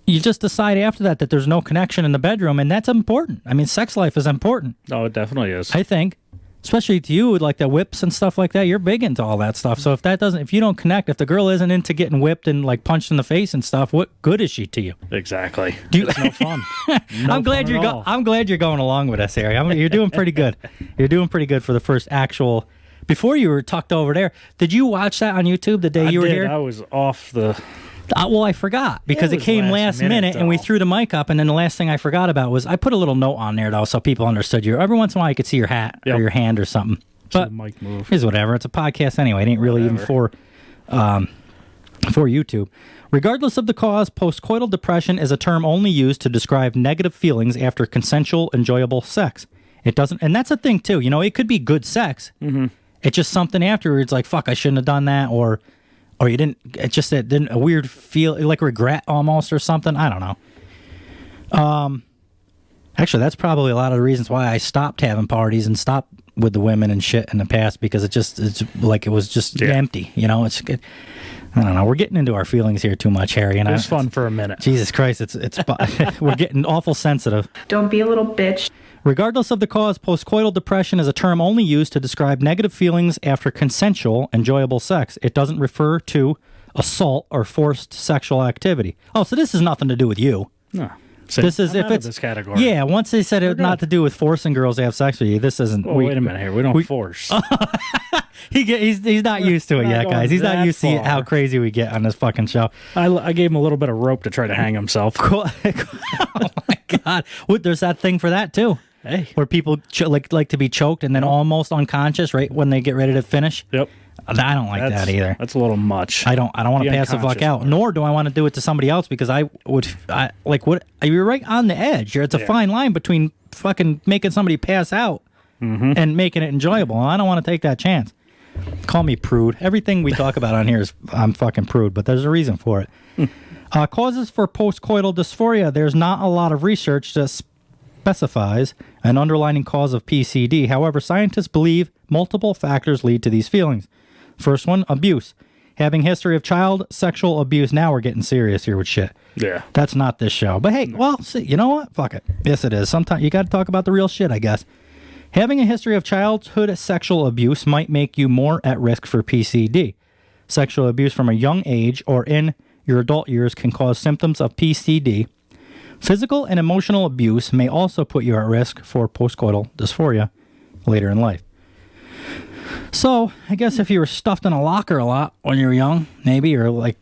you just decide after that there's no connection in the bedroom, and that's important. I mean, sex life is important. Oh, it definitely is. I think. especially to you with like the whips and stuff like that. You're big into all that stuff. So if you don't connect, if the girl isn't into getting whipped and like punched in the face and stuff, what good is she to you? Exactly. It's no fun. I'm glad you're going along with us, Harry. You're doing pretty good. You're doing pretty good for the first actual. Before you were tucked over there, did you watch that on YouTube the day you were here? I was off the. Well, I forgot because it came last minute and we threw the mic up, and then the last thing I forgot about was I put a little note on there though, so people understood you. Every once in a while, you could see your hat or your hand or something. But the mic move. It's whatever. It's a podcast anyway. It ain't really even for YouTube. Regardless of the cause, postcoital depression is a term only used to describe negative feelings after consensual, enjoyable sex. It doesn't, and that's a thing too. You know, it could be good sex. Mm-hmm. It's just something afterwards, like fuck, I shouldn't have done that, or you didn't. It's just it didn't a weird feel, like regret almost, or something. I don't know. Actually, that's probably a lot of the reasons why I stopped having parties and stopped with the women and shit in the past, because it's like it was just empty. You know, it's good. I don't know. We're getting into our feelings here too much, Harry. And it was fun for a minute. Jesus Christ, it's we're getting awful sensitive. Don't be a little bitch. Regardless of the cause, postcoital depression is a term only used to describe negative feelings after consensual, enjoyable sex. It doesn't refer to assault or forced sexual activity. Oh, so this has nothing to do with you. No. This is if it's this category. Yeah, once they said it not to do with forcing girls to have sex with you, this isn't. Well, wait a minute here. We don't force. He's not used to it yet, guys. He's not used to how crazy we get on this fucking show. I gave him a little bit of rope to try to hang himself. Cool. Oh my God! There's that thing for that too. Hey, where people like to be choked and then almost unconscious right when they get ready to finish. Yep. I don't like that either. That's a little much. I don't want to pass the fuck out, nor do I want to do it to somebody else, because I like what you're right on the edge. It's a fine line between fucking making somebody pass out and making it enjoyable. And I don't want to take that chance. Call me prude. Everything we talk about on here is I'm fucking prude, but there's a reason for it. Causes for postcoital dysphoria. There's not a lot of research that specifies an underlying cause of PCD. However, scientists believe multiple factors lead to these feelings. First one, abuse. Having history of child sexual abuse. Now we're getting serious here with shit. Yeah. That's not this show. But hey, well, see, you know what? Fuck it. Yes, it is. Sometimes you got to talk about the real shit, I guess. Having a history of childhood sexual abuse might make you more at risk for PCD. Sexual abuse from a young age or in your adult years can cause symptoms of PCD. Physical and emotional abuse may also put you at risk for postcoital dysphoria later in life. So, I guess if you were stuffed in a locker a lot when you were young, maybe, or like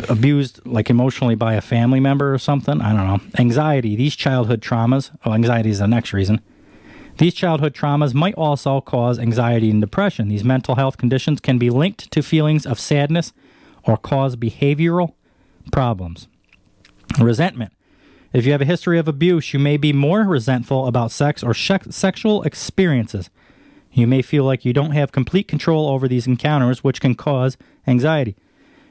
abused like emotionally by a family member or something, I don't know. Anxiety, these childhood traumas, anxiety is the next reason. These childhood traumas might also cause anxiety and depression. These mental health conditions can be linked to feelings of sadness or cause behavioral problems. Resentment. If you have a history of abuse, you may be more resentful about sex or sexual experiences. You may feel like you don't have complete control over these encounters, which can cause anxiety.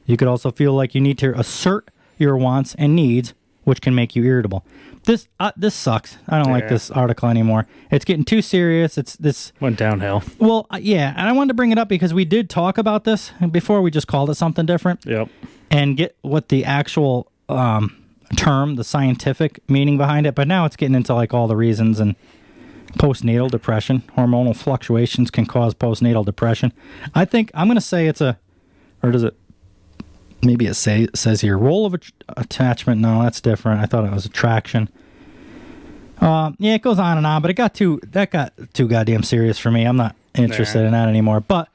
You could also feel like you need to assert your wants and needs, which can make you irritable. This sucks. I don't like this article anymore. It's getting too serious. This went downhill. Well, yeah, and I wanted to bring it up because we did talk about this before. We just called it something different. Yep. And get what the actual term, the scientific meaning behind it. But now it's getting into like all the reasons, and postnatal depression. Hormonal fluctuations can cause postnatal depression. I think I'm going to say it's or does it? Maybe it says here, role of attachment. No, that's different. I thought it was attraction. Yeah, it goes on and on, but that got too goddamn serious for me. I'm not interested in that anymore. But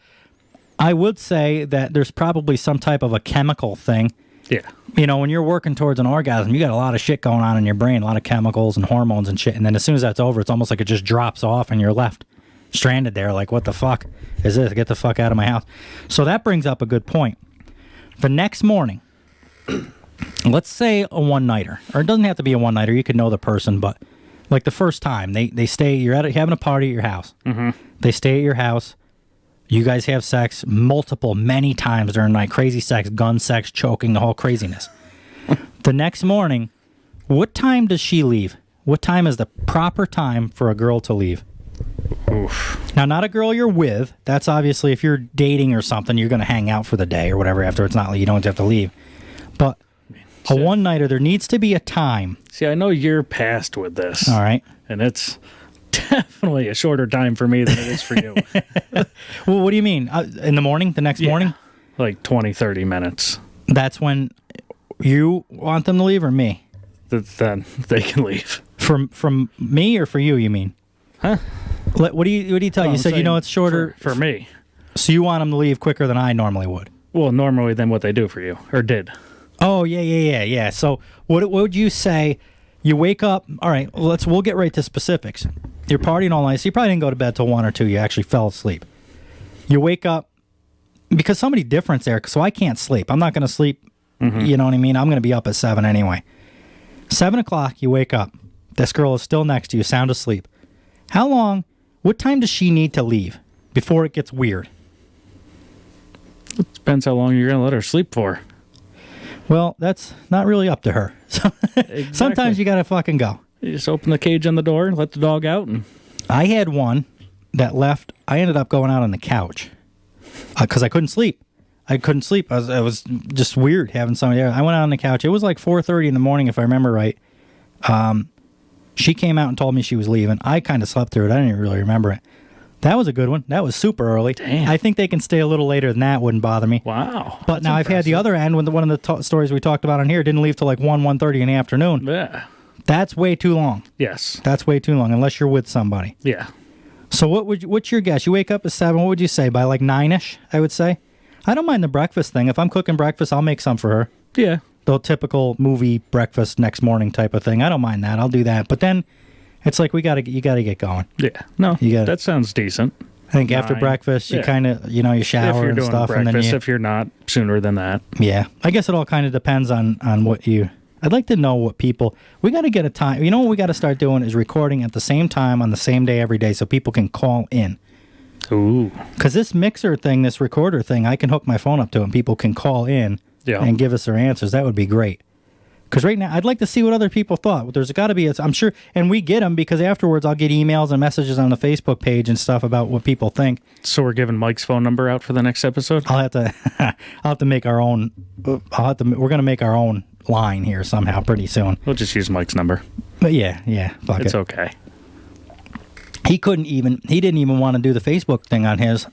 I would say that there's probably some type of a chemical thing. Yeah. You know, when you're working towards an orgasm, you got a lot of shit going on in your brain, a lot of chemicals and hormones and shit. And then as soon as that's over, it's almost like it just drops off and you're left stranded there. Like, what the fuck is this? Get the fuck out of my house. So that brings up a good point. The next morning, let's say a one-nighter, or it doesn't have to be a one-nighter. You could know the person, but like the first time they stay, you're having a party at your house. Mm-hmm. They stay at your house. You guys have sex many times during the night. Crazy sex, gun sex, choking, the whole craziness. The next morning, what time does she leave? What time is the proper time for a girl to leave? Oof. Now, not a girl you're with. That's obviously if you're dating or something, you're going to hang out for the day or whatever after. It's not like you don't have to leave. But a one-nighter, there needs to be a time. See, I know you're past with this. All right. And it's definitely a shorter time for me than it is for you. Well, what do you mean? In the morning? The next morning? Like 20, 30 minutes. That's when you want them to leave, or me? Then they can leave. From me or for you, you mean? Huh? What do you tell? You said it's shorter for me. So you want them to leave quicker than I normally would? Well, normally than what they do for you, or did. Oh, yeah. So what would you say? You wake up. All right, we'll get right to specifics. You're partying all night, so you probably didn't go to bed till 1 or 2. You actually fell asleep. You wake up because somebody different's there, so I can't sleep. I'm not going to sleep. Mm-hmm. You know what I mean? I'm going to be up at 7 anyway. 7 o'clock, you wake up. This girl is still next to you, sound asleep. How long? What time does she need to leave before it gets weird? It depends how long you're going to let her sleep for. Well, that's not really up to her. Exactly. Sometimes you got to fucking go. You just open the cage on the door, let the dog out. And I had one that left. I ended up going out on the couch because I couldn't sleep. It was just weird having somebody there. I went out on the couch. It was like 4:30 in the morning, if I remember right. She came out and told me she was leaving. I kind of slept through it. I didn't even really remember it. That was a good one. That was super early. Damn. I think they can stay a little later than that. Wouldn't bother me. Wow. But now I've had the other end when one of the stories we talked about on here didn't leave till like 1:30 in the afternoon. Yeah. That's way too long. Yes. That's way too long unless you're with somebody. Yeah. So what's your guess? You wake up at 7. What would you say? By like 9ish, I would say. I don't mind the breakfast thing. If I'm cooking breakfast, I'll make some for her. Yeah. The typical movie breakfast next morning type of thing. I don't mind that. I'll do that. But then it's like you got to get going. Yeah. No. That sounds decent. I think after breakfast, you kind of, you shower and stuff. Breakfast, and then if you're not, sooner than that. Yeah. I guess it all kind of depends on what you... I'd like to know what people... We got to get a time... You know what we got to start doing is recording at the same time on the same day every day so people can call in. Ooh. Because this mixer thing, this recorder thing, I can hook my phone up to and people can call in and give us their answers. That would be great. Because right now, I'd like to see what other people thought. There's got to be, I'm sure, and we get them because afterwards I'll get emails and messages on the Facebook page and stuff about what people think. So we're giving Mike's phone number out for the next episode? I'll have to make our own, we're going to make our own line here somehow pretty soon. We'll just use Mike's number. But yeah, fuck it's it. Okay. He didn't even want to do the Facebook thing on his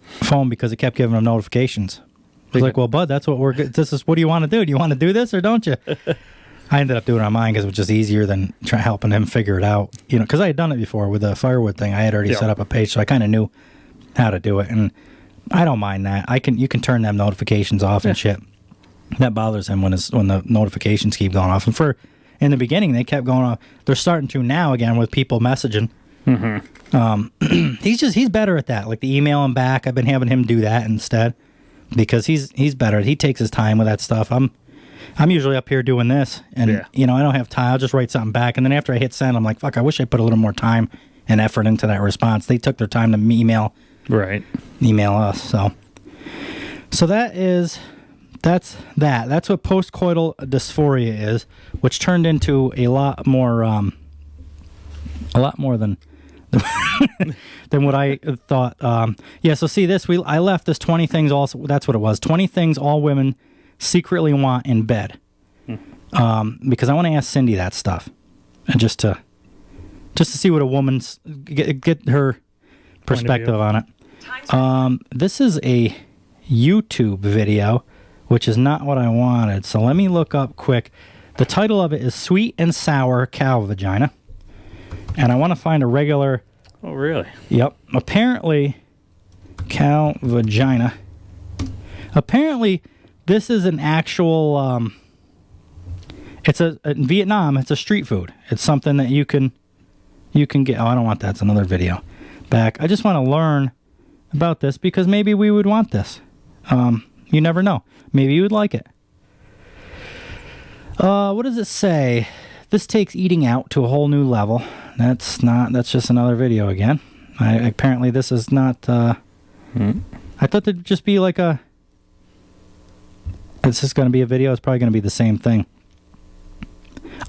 phone because it kept giving him notifications. He's like, well, bud, that's what what do you want to do? Do you want to do this or don't you? I ended up doing it on mine because it was just easier than helping him figure it out. Because I had done it before with the firewood thing. I had already set up a page, so I kind of knew how to do it. And I don't mind that. You can turn them notifications off and shit. That bothers him when the notifications keep going off. And in the beginning, they kept going off. They're starting to now again with people messaging. Mm-hmm. He's better at that. Like the email him back. I've been having him do that instead because he's better. He takes his time with that stuff. I'm usually up here doing this, and I don't have time. I'll just write something back, and then after I hit send, I'm like, fuck. I wish I put a little more time and effort into that response. They took their time to email us. So that's what postcoital dysphoria is, which turned into a lot more than than what I thought. So see this. I left this 20 things. Also, that's what it was. 20 things all women secretly want in bed. Because I want to ask Cindy that stuff, and just to see what a woman's get her perspective on it. This is a YouTube video, which is not what I wanted. So let me look up quick. The title of it is Sweet and Sour Cow Vagina. And I want to find a regular... Oh, really? Yep. Apparently, cow vagina. Apparently, this is an actual... in Vietnam, it's a street food. It's something that you can get... Oh, I don't want that. It's another video. Back. I just want to learn about this because maybe we would want this. You never know. Maybe you would like it. What does it say? This takes eating out to a whole new level. That's just another video again. Apparently this is not, I thought there'd just be like it's just going to be a video. It's probably going to be the same thing.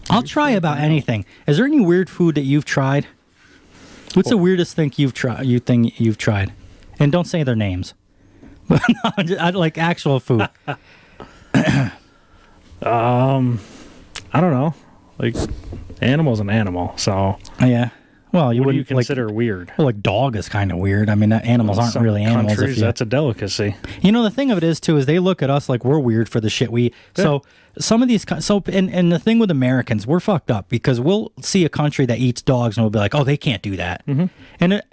I'll try about anything. Is there any weird food that you've tried? What's the weirdest thing you've tried? And don't say their names. I like actual food. I don't know. Like, animal's an animal, so... Yeah. Well, you what do wouldn't you consider weird? Well, like dog is kind of weird. I mean, animals aren't really animals. Countries, that's a delicacy. You know, the thing of it is too is they look at us like we're weird for the shit we. Yeah. So some of these. So and the thing with Americans, we're fucked up because we'll see a country that eats dogs and we'll be like, oh, they can't do that. Mm-hmm. And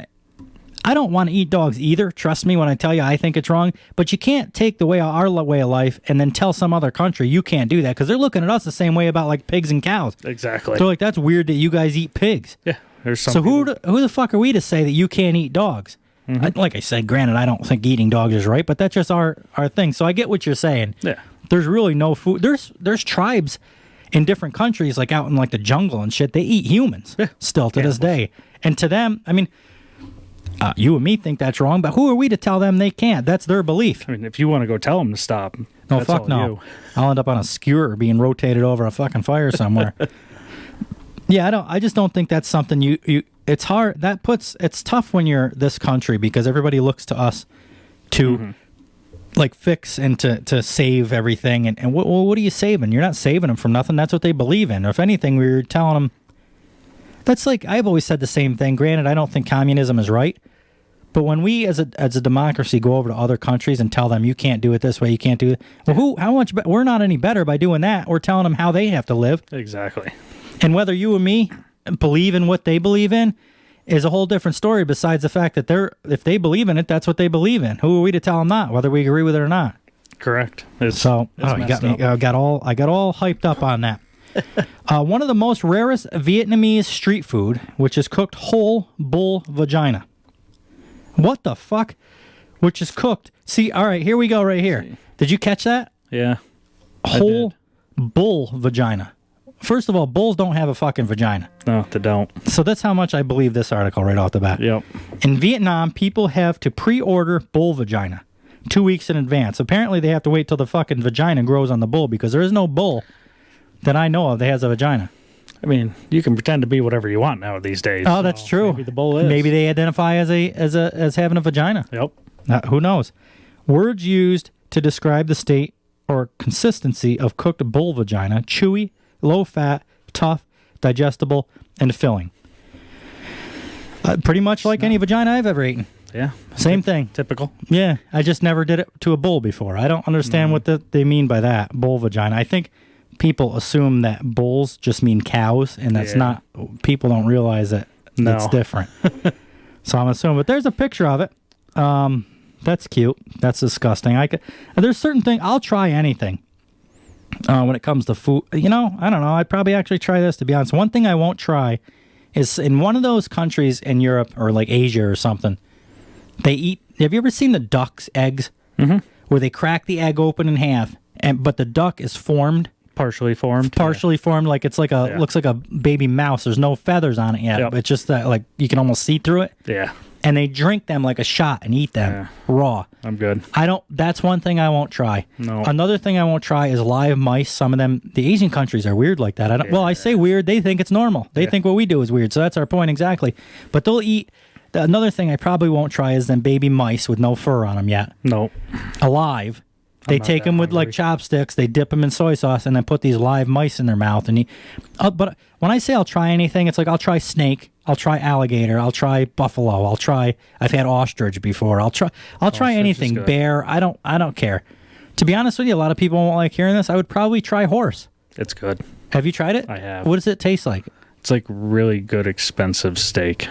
I don't want to eat dogs either. Trust me when I tell you I think it's wrong. But you can't take the way our way of life and then tell some other country you can't do that because they're looking at us the same way about like pigs and cows. Exactly. They're like, that's weird that you guys eat pigs. Yeah. There's some so who the fuck are we to say that you can't eat dogs? Mm-hmm. Like I said, granted, I don't think eating dogs is right, but that's just our thing. So I get what you're saying. Yeah. There's really no food. There's tribes in different countries, like out in like the jungle and shit. They eat humans still to this day. And to them, I mean, you and me think that's wrong, but who are we to tell them they can't? That's their belief. I mean, if you want to go tell them to stop, no, fuck no. You. I'll end up on a skewer being rotated over a fucking fire somewhere. Yeah, I just don't think that's something you it's hard. It's tough when you're this country because everybody looks to us to like fix and to save everything. And what are you saving? You're not saving them from nothing. That's what they believe in. Or if anything, we're telling them. That's like, I've always said the same thing. Granted, I don't think communism is right. But when we as a democracy go over to other countries and tell them you can't do it this way, you can't do it. Well, how much we're not any better by doing that. We're telling them how they have to live. Exactly. And whether you and me believe in what they believe in is a whole different story besides the fact that if they believe in it, that's what they believe in. Who are we to tell them not, whether we agree with it or not? Correct. You got me. I got all hyped up on that. One of the most rarest Vietnamese street food, which is cooked whole bull vagina. What the fuck? Which is cooked. See, all right, here we go right here. Did you catch that? Yeah. Whole bull vagina. First of all, bulls don't have a fucking vagina. No, they don't. So that's how much I believe this article right off the bat. Yep. In Vietnam, people have to pre-order bull vagina 2 weeks in advance. Apparently, they have to wait till the fucking vagina grows on the bull because there is no bull that I know of that has a vagina. I mean, you can pretend to be whatever you want now these days. Oh, that's true. Maybe the bull is. Maybe they identify as having a vagina. Yep. Who knows? Words used to describe the state or consistency of cooked bull vagina: chewy, low fat, tough, digestible, and filling. Pretty much like any vagina I've ever eaten. Yeah. Same thing. Typical. Yeah. I just never did it to a bull before. I don't understand what they mean by that, bull vagina. I think people assume that bulls just mean cows, and that's not. People don't realize that it's different. So I'm assuming. But there's a picture of it. That's cute. That's disgusting. There's certain things. I'll try anything. When it comes to food, I don't know. I'd probably actually try this, to be honest. One thing I won't try is in one of those countries in Europe or like Asia or something, they eat. Have you ever seen the duck's eggs? Mm-hmm. Where they crack the egg open in half, but the duck is formed. Partially formed, like it's like looks like a baby mouse. There's no feathers on it yet. Yep. It's just that like you can almost see through it. Yeah. And they drink them like a shot and eat them raw. I'm good. That's one thing I won't try. No. Another thing I won't try is live mice. Some of them, the Asian countries are weird like that. Well, I say weird. They think it's normal. They think what we do is weird. So that's our point exactly. But they'll eat. Another thing I probably won't try is them baby mice with no fur on them yet. No. Alive. They take them with like chopsticks, they dip them in soy sauce, and then put these live mice in their mouth. And but when I say I'll try anything, it's like I'll try snake, I'll try alligator, I'll try buffalo, I've had ostrich before. I'll try anything. Bear. I don't care. To be honest with you, a lot of people won't like hearing this. I would probably try horse. It's good. Have you tried it? I have. What does it taste like? It's like really good, expensive steak.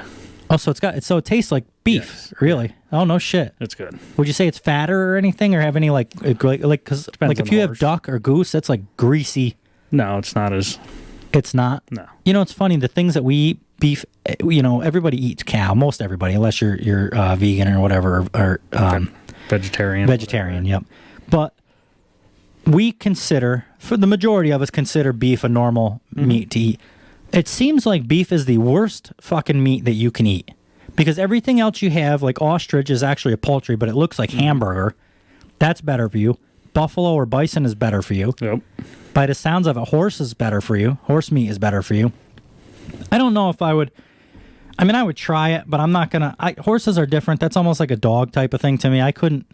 Oh, so it tastes like beef, really? Oh, no shit. It's good. Would you say it's fatter or anything, or have any because if you have duck or goose, that's like greasy. No, it's not as. It's not. No. It's funny. The things that we eat, beef. Everybody eats cow. Most everybody, unless you're vegan or whatever, or vegetarian. Vegetarian. Yep. But we consider, for the majority of us, consider beef a normal meat to eat. It seems like beef is the worst fucking meat that you can eat. Because everything else you have, like ostrich is actually a poultry, but it looks like hamburger. That's better for you. Buffalo or bison is better for you. Yep. By the sounds of it, horse is better for you. Horse meat is better for you. I don't know if I would... I would try it, but I'm not going to... Horses are different. That's almost like a dog type of thing to me. I couldn't...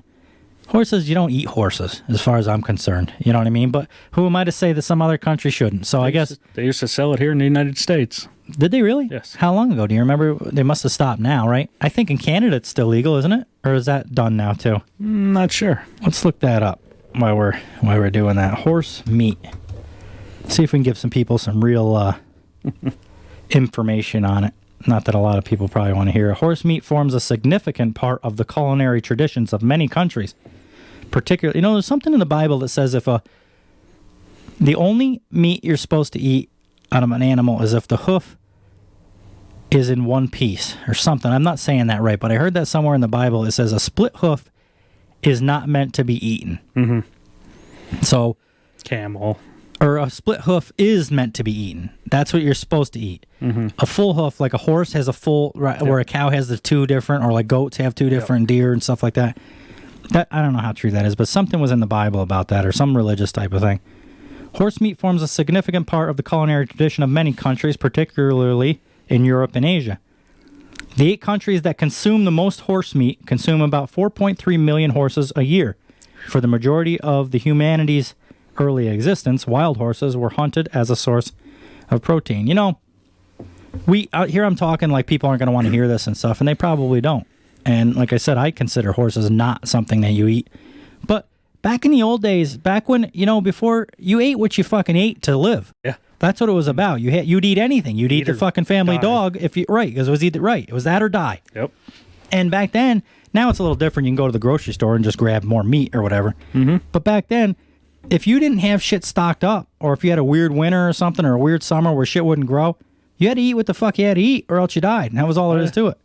Horses, you don't eat horses, as far as I'm concerned. You know what I mean? But who am I to say that some other country shouldn't? So I guess... They used to sell it here in the United States. Did they really? Yes. How long ago? Do you remember? They must have stopped now, right? I think in Canada it's still legal, isn't it? Or is that done now too? Not sure. Let's look that up while we're doing that. Horse meat. See if we can give some people some real information on it. Not that a lot of people probably want to hear it. Horse meat forms a significant part of the culinary traditions of many countries. Particularly, there's something in the Bible that says if the only meat you're supposed to eat out of an animal is if the hoof is in one piece or something. I'm not saying that right, but I heard that somewhere in the Bible. It says a split hoof is not meant to be eaten. Mm-hmm. So, camel. Or a split hoof is meant to be eaten. That's what you're supposed to eat. Mm-hmm. A full hoof, like a horse has a full, where a cow has the two different, or like goats have two different, deer and stuff like that. That I don't know how true that is, but something was in the Bible about that, or some religious type of thing. Horse meat forms a significant part of the culinary tradition of many countries, particularly in Europe and Asia. The 8 countries that consume the most horse meat consume about 4.3 million horses a year. For the majority of the humanity's early existence, wild horses were hunted as a source of protein. We out here I'm talking like people aren't going to want to hear this and stuff, and they probably don't. And like I said, I consider horses not something that you eat. But back in the old days, back when, before you ate what you fucking ate to live. Yeah. That's what it was about. You'd eat anything. You'd eat the fucking family dog because it was either right. It was that or die. Yep. And back then, now it's a little different. You can go to the grocery store and just grab more meat or whatever. Mm-hmm. But back then, if you didn't have shit stocked up, or if you had a weird winter or something, or a weird summer where shit wouldn't grow, you had to eat what the fuck you had to eat, or else you died. And that was all there is to it.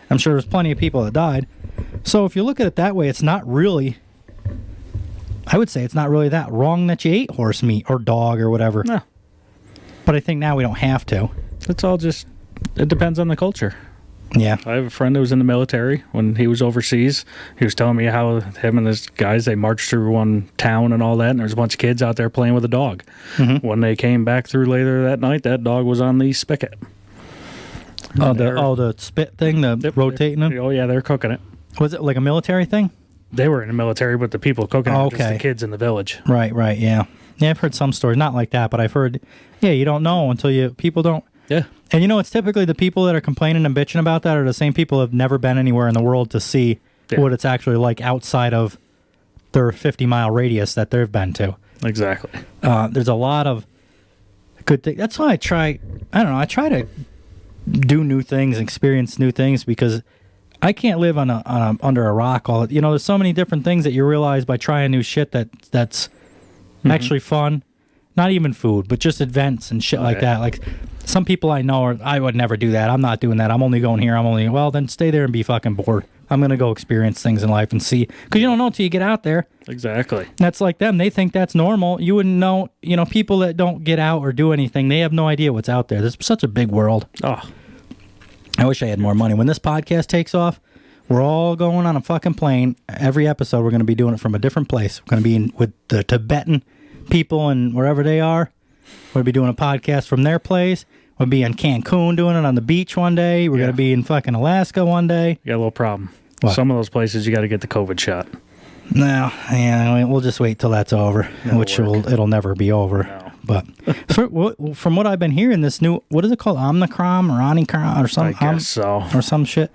I'm sure there's plenty of people that died. So if you look at it that way, it's not really, I would say it's not really that wrong that you ate horse meat or dog or whatever. No. But I think now we don't have to. It's all just, it depends on the culture. Yeah. I have a friend who was in the military when he was overseas. He was telling me how him and his guys, they marched through one town and all that, and there's a bunch of kids out there playing with a dog. Mm-hmm. When they came back through later that night, that dog was on the spigot. The spit thing, rotating them? Oh, yeah, they're cooking it. Was it like a military thing? They were in the military, but the people cooking it were just the kids in the village. Right, yeah. Yeah, I've heard some stories, not like that, but I've heard, you don't know until people don't. Yeah. And it's typically the people that are complaining and bitching about that are the same people who have never been anywhere in the world to see what it's actually like outside of their 50-mile radius that they've been to. Exactly. There's a lot of good things. That's why I try to do new things, experience new things, because I can't live under a rock all. There's so many different things that you realize by trying new shit that's actually fun. Not even food, but just events and shit like that. Like some people I know I would never do that. I'm not doing that. I'm only going here. Well, then stay there and be fucking bored. I'm going to go experience things in life and see. Because you don't know until you get out there. Exactly. That's like them. They think that's normal. You wouldn't know. People that don't get out or do anything, they have no idea what's out there. There's such a big world. Oh. I wish I had more money. When this podcast takes off, we're all going on a fucking plane. Every episode, we're going to be doing it from a different place. We're going to be with the Tibetan people and wherever they are. We'll be doing a podcast from their place. We'll be in Cancun doing it on the beach one day. We're going to be in fucking Alaska one day. You got a little problem. What? Some of those places you got to get the COVID shot. No, we'll just wait till that's over, it'll never be over. No. But from what I've been hearing, this new, what is it called, Omicron or Omicron or something? I guess so. Or some shit.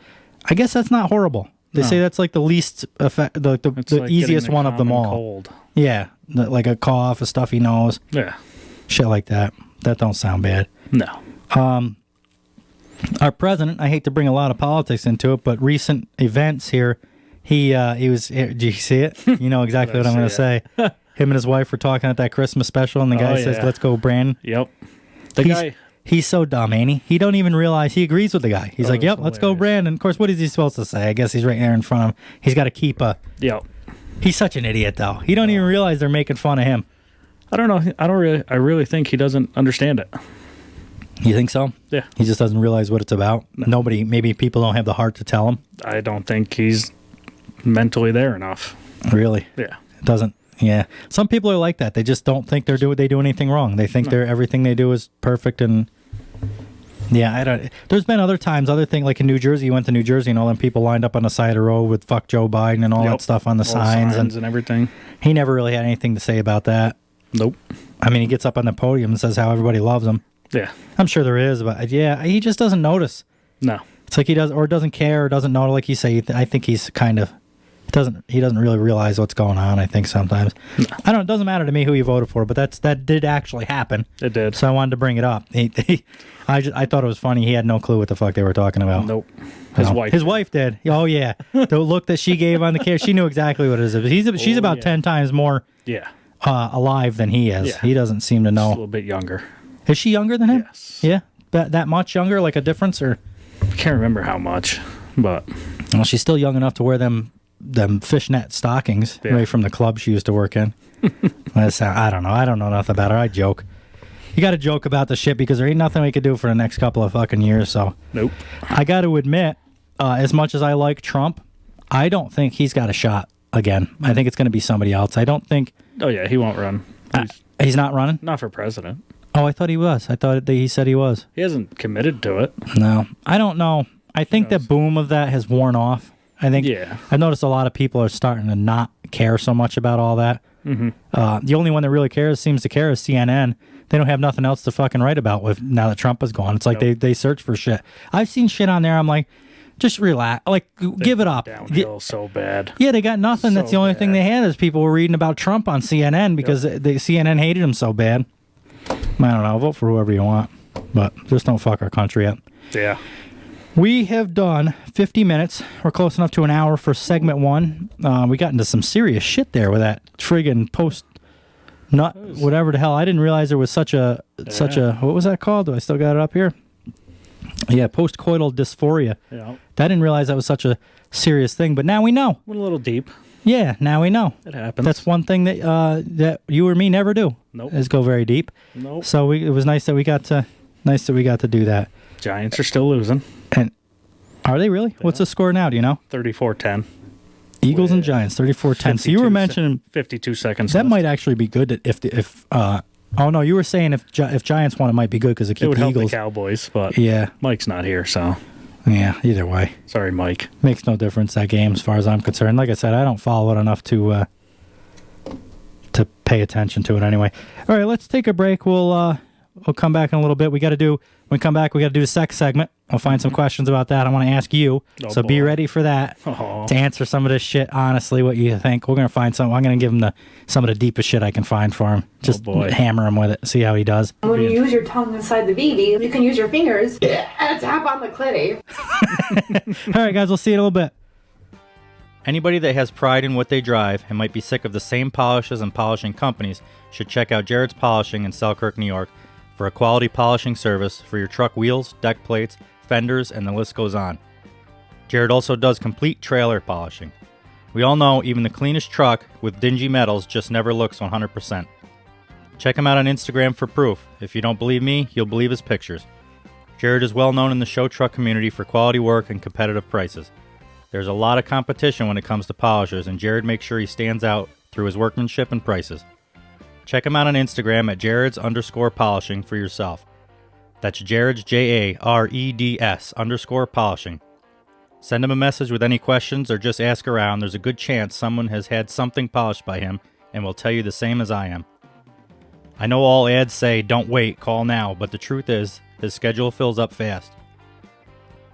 I guess that's not horrible. They say that's like the least effect, the like easiest one of them all. Cold. Yeah, like a cough, a stuffy nose. Yeah, shit like that. That don't sound bad. No. Our president, I hate to bring a lot of politics into it, but recent events here, he was. Did you see it? You know exactly what I'm going to say. Him and his wife were talking at that Christmas special, and the guy says, "Let's go, Brandon." Yep. He's so dumb, ain't he? He don't even realize he agrees with the guy. He's like, "Yep, let's go, Brandon." Of course, what is he supposed to say? I guess he's right there in front of him. He's got to keep a. Yep. He's such an idiot, though. He don't even realize they're making fun of him. I don't know. I really think he doesn't understand it. You think so? Yeah. He just doesn't realize what it's about. No. Maybe people don't have the heart to tell him. I don't think he's mentally there enough. Really? Yeah. It doesn't. Yeah. Some people are like that. They just don't think they do anything wrong. They think everything they do is perfect and. Yeah, I don't. There's been other times, other thing like in New Jersey. You went to New Jersey and all them people lined up on the side of the road with "fuck Joe Biden" and all that stuff on the signs and everything. He never really had anything to say about that. Nope. I mean, he gets up on the podium and says how everybody loves him. Yeah. I'm sure there is, but yeah, he just doesn't notice. No. It's like he doesn't care or doesn't know. Like you say, I think he's kind of he doesn't really realize what's going on. I think sometimes. No. I don't. It doesn't matter to me who you voted for, but that did actually happen. It did. So I wanted to bring it up. I thought it was funny. He had no clue what the fuck they were talking about. Nope. His wife did. Oh yeah, the look that she gave on the camera, she knew exactly what it is. She's about 10 times more alive than he is. Yeah. He doesn't seem to know. She's a little bit younger. Is she younger than him? Yes. Yeah. That much younger, like a difference, or I can't remember how much, but well, she's still young enough to wear them fishnet stockings right from the club she used to work in. I don't know. I don't know nothing about her. I joke. You got to joke about the shit because there ain't nothing we could do for the next couple of fucking years. So nope. I got to admit, as much as I like Trump, I don't think he's got a shot again. I think it's going to be somebody else. I don't think. Oh yeah, he won't run. He's not running? Not for president. Oh, I thought he was. I thought he said he was. He hasn't committed to it. No. I don't know. I think the boom of that has worn off. I think I've noticed a lot of people are starting to not care so much about all that. Mm-hmm. The only one that really seems to care is CNN. They don't have nothing else to fucking write about with now that Trump is gone. It's like they search for shit. I've seen shit on there. I'm like, just relax. Like, give it up. Downhill so bad. Yeah, they got nothing. That's the only thing they had is people were reading about Trump on CNN because the CNN hated him so bad. I don't know. Vote for whoever you want, but just don't fuck our country up. Yeah. We have done 50 minutes. We're close enough to an hour for segment 1. We got into some serious shit there with that friggin' post-nut, whatever the hell. I didn't realize there was such a, what was that called? Do I still got it up here? Yeah, post-coital dysphoria. Yeah. I didn't realize that was such a serious thing, but now we know. Went a little deep. Yeah, now we know. It happens. That's one thing that that you or me never do. Nope. Is go very deep. Nope. So it was nice that we got to do that. Giants are still losing. And are they really? What's the score now? Do you know? 34-10. Eagles and Giants, 34-10. So you were mentioning 52 seconds. That might actually be good if oh no, you were saying if Giants won, it might be good because it keeps the Eagles. It would help the Cowboys, but Mike's not here, so. Yeah, either way. Sorry, Mike. Makes no difference, that game, as far as I'm concerned. Like I said, I don't follow it enough to pay attention to it anyway. All right, let's take a break. We'll come back in a little bit. When we come back, we got to do the sex segment. I'll find some questions about that. I want to ask you, be ready for that to answer some of this shit. Honestly, what you think? We're gonna find some. I'm gonna give him some of the deepest shit I can find for him. Just hammer him with it. See how he does. When you use your tongue inside the BB, you can use your fingers and tap on the clitty. All right, guys. We'll see you in a little bit. Anybody that has pride in what they drive and might be sick of the same polishes and polishing companies should check out Jared's Polishing in Selkirk, New York, for a quality polishing service for your truck wheels, deck plates, fenders, and the list goes on. Jared also does complete trailer polishing. We all know even the cleanest truck with dingy metals just never looks 100%. Check him out on Instagram for proof. If you don't believe me, you'll believe his pictures. Jared is well known in the show truck community for quality work and competitive prices. There's a lot of competition when it comes to polishers, and Jared makes sure he stands out through his workmanship and prices. Check him out on Instagram at Jared's_polishing for yourself. That's Jared's JAREDS_polishing. Send him a message with any questions or just ask around. There's a good chance someone has had something polished by him and will tell you the same as I am. I know all ads say don't wait, call now, but the truth is his schedule fills up fast.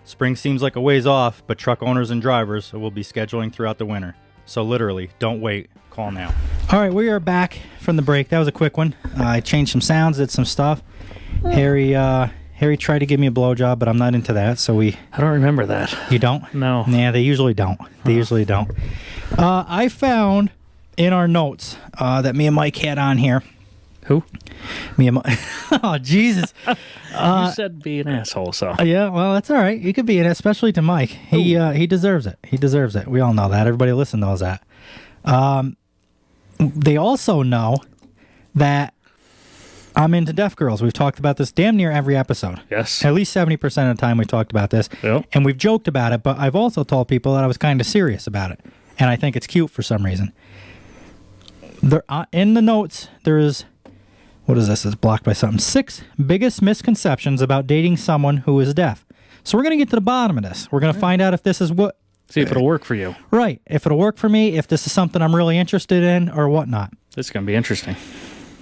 Spring seems like a ways off, but truck owners and drivers will be scheduling throughout the winter. So literally, don't wait, call now. All right, we are back from the break. That was a quick one. I changed some sounds, did some stuff. Harry tried to give me a blowjob, but I'm not into that, so I don't remember that. You don't? No. Yeah, they usually don't. I found in our notes that me and Mike had on here. Who? Me and Mike. Oh, Jesus. You said be an asshole, so. Yeah, well, that's all right. You could be an, especially to Mike. He deserves it. He deserves it. We all know that. Everybody listen knows that. They also know that I'm into deaf girls. We've talked about this damn near every episode. Yes. At least 70% of the time we've talked about this. Yep. And we've joked about it, but I've also told people that I was kind of serious about it. And I think it's cute for some reason. There, in the notes, there is, what is this? It's blocked by something. 6 biggest misconceptions about dating someone who is deaf. So we're going to get to the bottom of this. We're going to find out if this is what... See if it'll work for you. Right. If it'll work for me, if this is something I'm really interested in or whatnot. This is going to be interesting.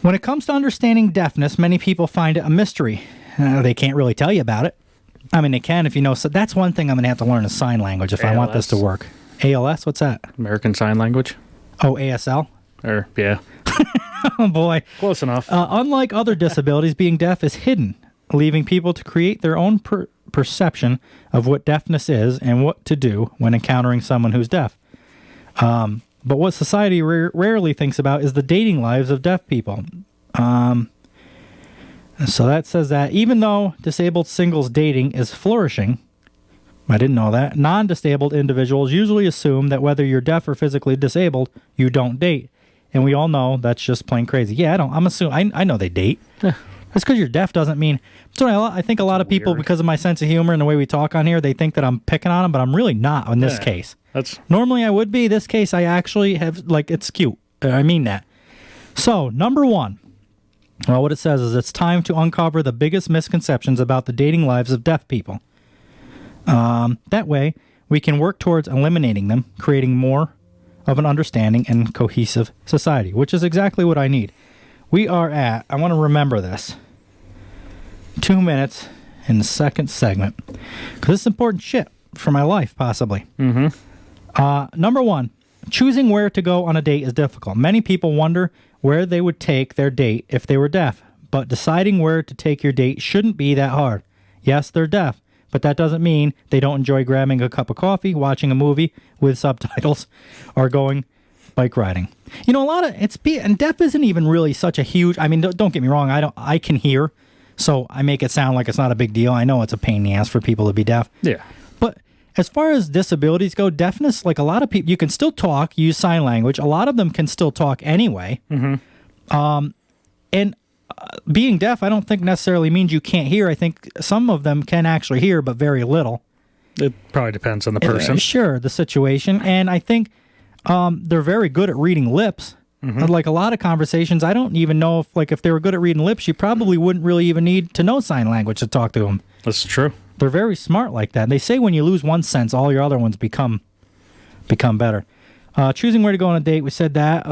When it comes to understanding deafness, many people find it a mystery. They can't really tell you about it. I mean, they can if you know. So that's one thing I'm going to have to learn is sign language if I want this to work. ALS? What's that? American Sign Language. Oh, ASL? Yeah. Oh, boy. Close enough. Unlike other disabilities, being deaf is hidden, leaving people to create their own perception of what deafness is and what to do when encountering someone who's deaf. But what society rarely thinks about is the dating lives of deaf people. So that says that even though disabled singles dating is flourishing, I didn't know that, non-disabled individuals usually assume that whether you're deaf or physically disabled, you don't date. And we all know that's just plain crazy. Yeah, I'm assuming, I know they date. Just because you're deaf doesn't mean... So I think a lot of people, because of my sense of humor and the way we talk on here, they think that I'm picking on them, but I'm really not in this case. Normally I would be. This case, I actually have, it's cute. I mean that. So, number one. Well, what it says is it's time to uncover the biggest misconceptions about the dating lives of deaf people. That way, we can work towards eliminating them, creating more of an understanding and cohesive society, which is exactly what I need. We are at, I want to remember this, 2 minutes in the second segment, because this is important shit for my life, possibly. Number one, choosing where to go on a date is difficult. Many people wonder where they would take their date if they were deaf, but deciding where to take your date shouldn't be that hard. Yes, they're deaf, but that doesn't mean they don't enjoy grabbing a cup of coffee, watching a movie with subtitles, or going bike riding. You know, and deaf isn't even really such a huge, I mean, don't get me wrong, I can hear, so I make it sound like it's not a big deal. I know it's a pain in the ass for people to be deaf. Yeah. But as far as disabilities go, deafness, like a lot of people, you can still talk, use sign language. A lot of them can still talk anyway. And being deaf, I don't think necessarily means you can't hear. I think some of them can actually hear, but very little. It probably depends on the person. Sure, the situation. And I think they're very good at reading lips. Like a lot of conversations, I don't even know if they were good at reading lips, you probably wouldn't really even need to know sign language to talk to them. That's true. They're very smart like that. They say when you lose one sense, all your other ones become better. Choosing where to go on a date, we said that.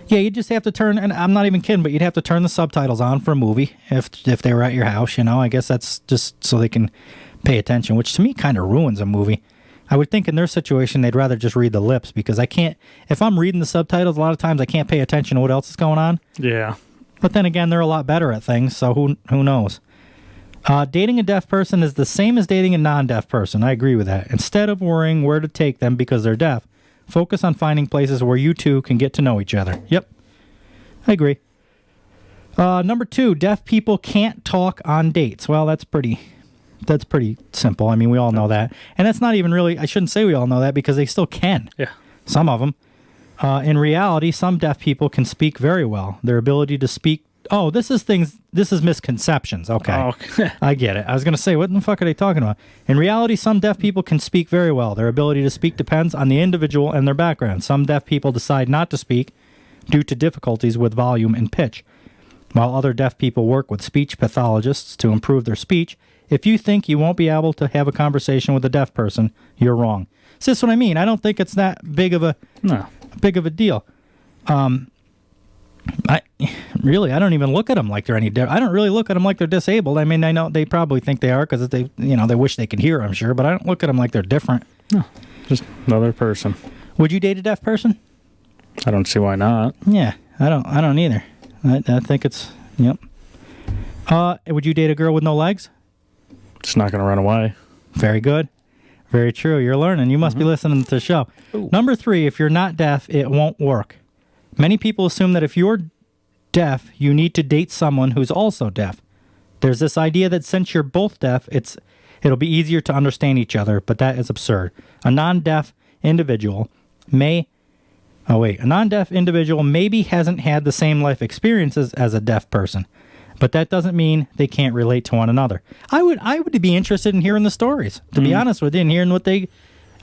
Yeah, you just have to turn, and I'm not even kidding, but you'd have to turn the subtitles on for a movie if they were at your house, you know. I guess that's just so they can pay attention, which to me kind of ruins a movie. I would think in their situation they'd rather just read the lips, because I can't, if I'm reading the subtitles, a lot of times I can't pay attention to what else is going on. Yeah. But then again, they're a lot better at things, so who knows? Dating a deaf person is the same as dating a non-deaf person. I agree with that. Instead of worrying where to take them because they're deaf, focus on finding places where you two can get to know each other. Yep, I agree. Number two, deaf people can't talk on dates. Well, that's pretty simple. I mean, we all know that. And that's not even really, I shouldn't say we all know that, because they still can. Yeah. Some of them. In reality, some deaf people can speak very well. Their ability to speak... Oh, this is misconceptions. Okay. Oh, okay. I get it. I was going to say, what the fuck are they talking about? In reality, some deaf people can speak very well. Their ability to speak depends on the individual and their background. Some deaf people decide not to speak due to difficulties with volume and pitch, while other deaf people work with speech pathologists to improve their speech. If you think you won't be able to have a conversation with a deaf person, you're wrong. So that's what I mean. I don't think it's that big of a deal. I don't even look at them like they're any different. I don't really look at them like they're disabled. I mean, I know they probably think they are because they wish they could hear, I'm sure, but I don't look at them like they're different. No, just another person. Would you date a deaf person? I don't see why not. Yeah, I don't either. I think it's, yep. Would you date a girl with no legs? Just not going to run away. Very good. Very true. You're learning. You must be listening to the show. Ooh. Number three, if you're not deaf, it won't work. Many people assume that if you're deaf, you need to date someone who's also deaf. There's this idea that since you're both deaf, it'll be easier to understand each other, but that is absurd. A non-deaf individual maybe hasn't had the same life experiences as a deaf person, but that doesn't mean they can't relate to one another. I would be interested in hearing the stories, to be honest with you, and hearing what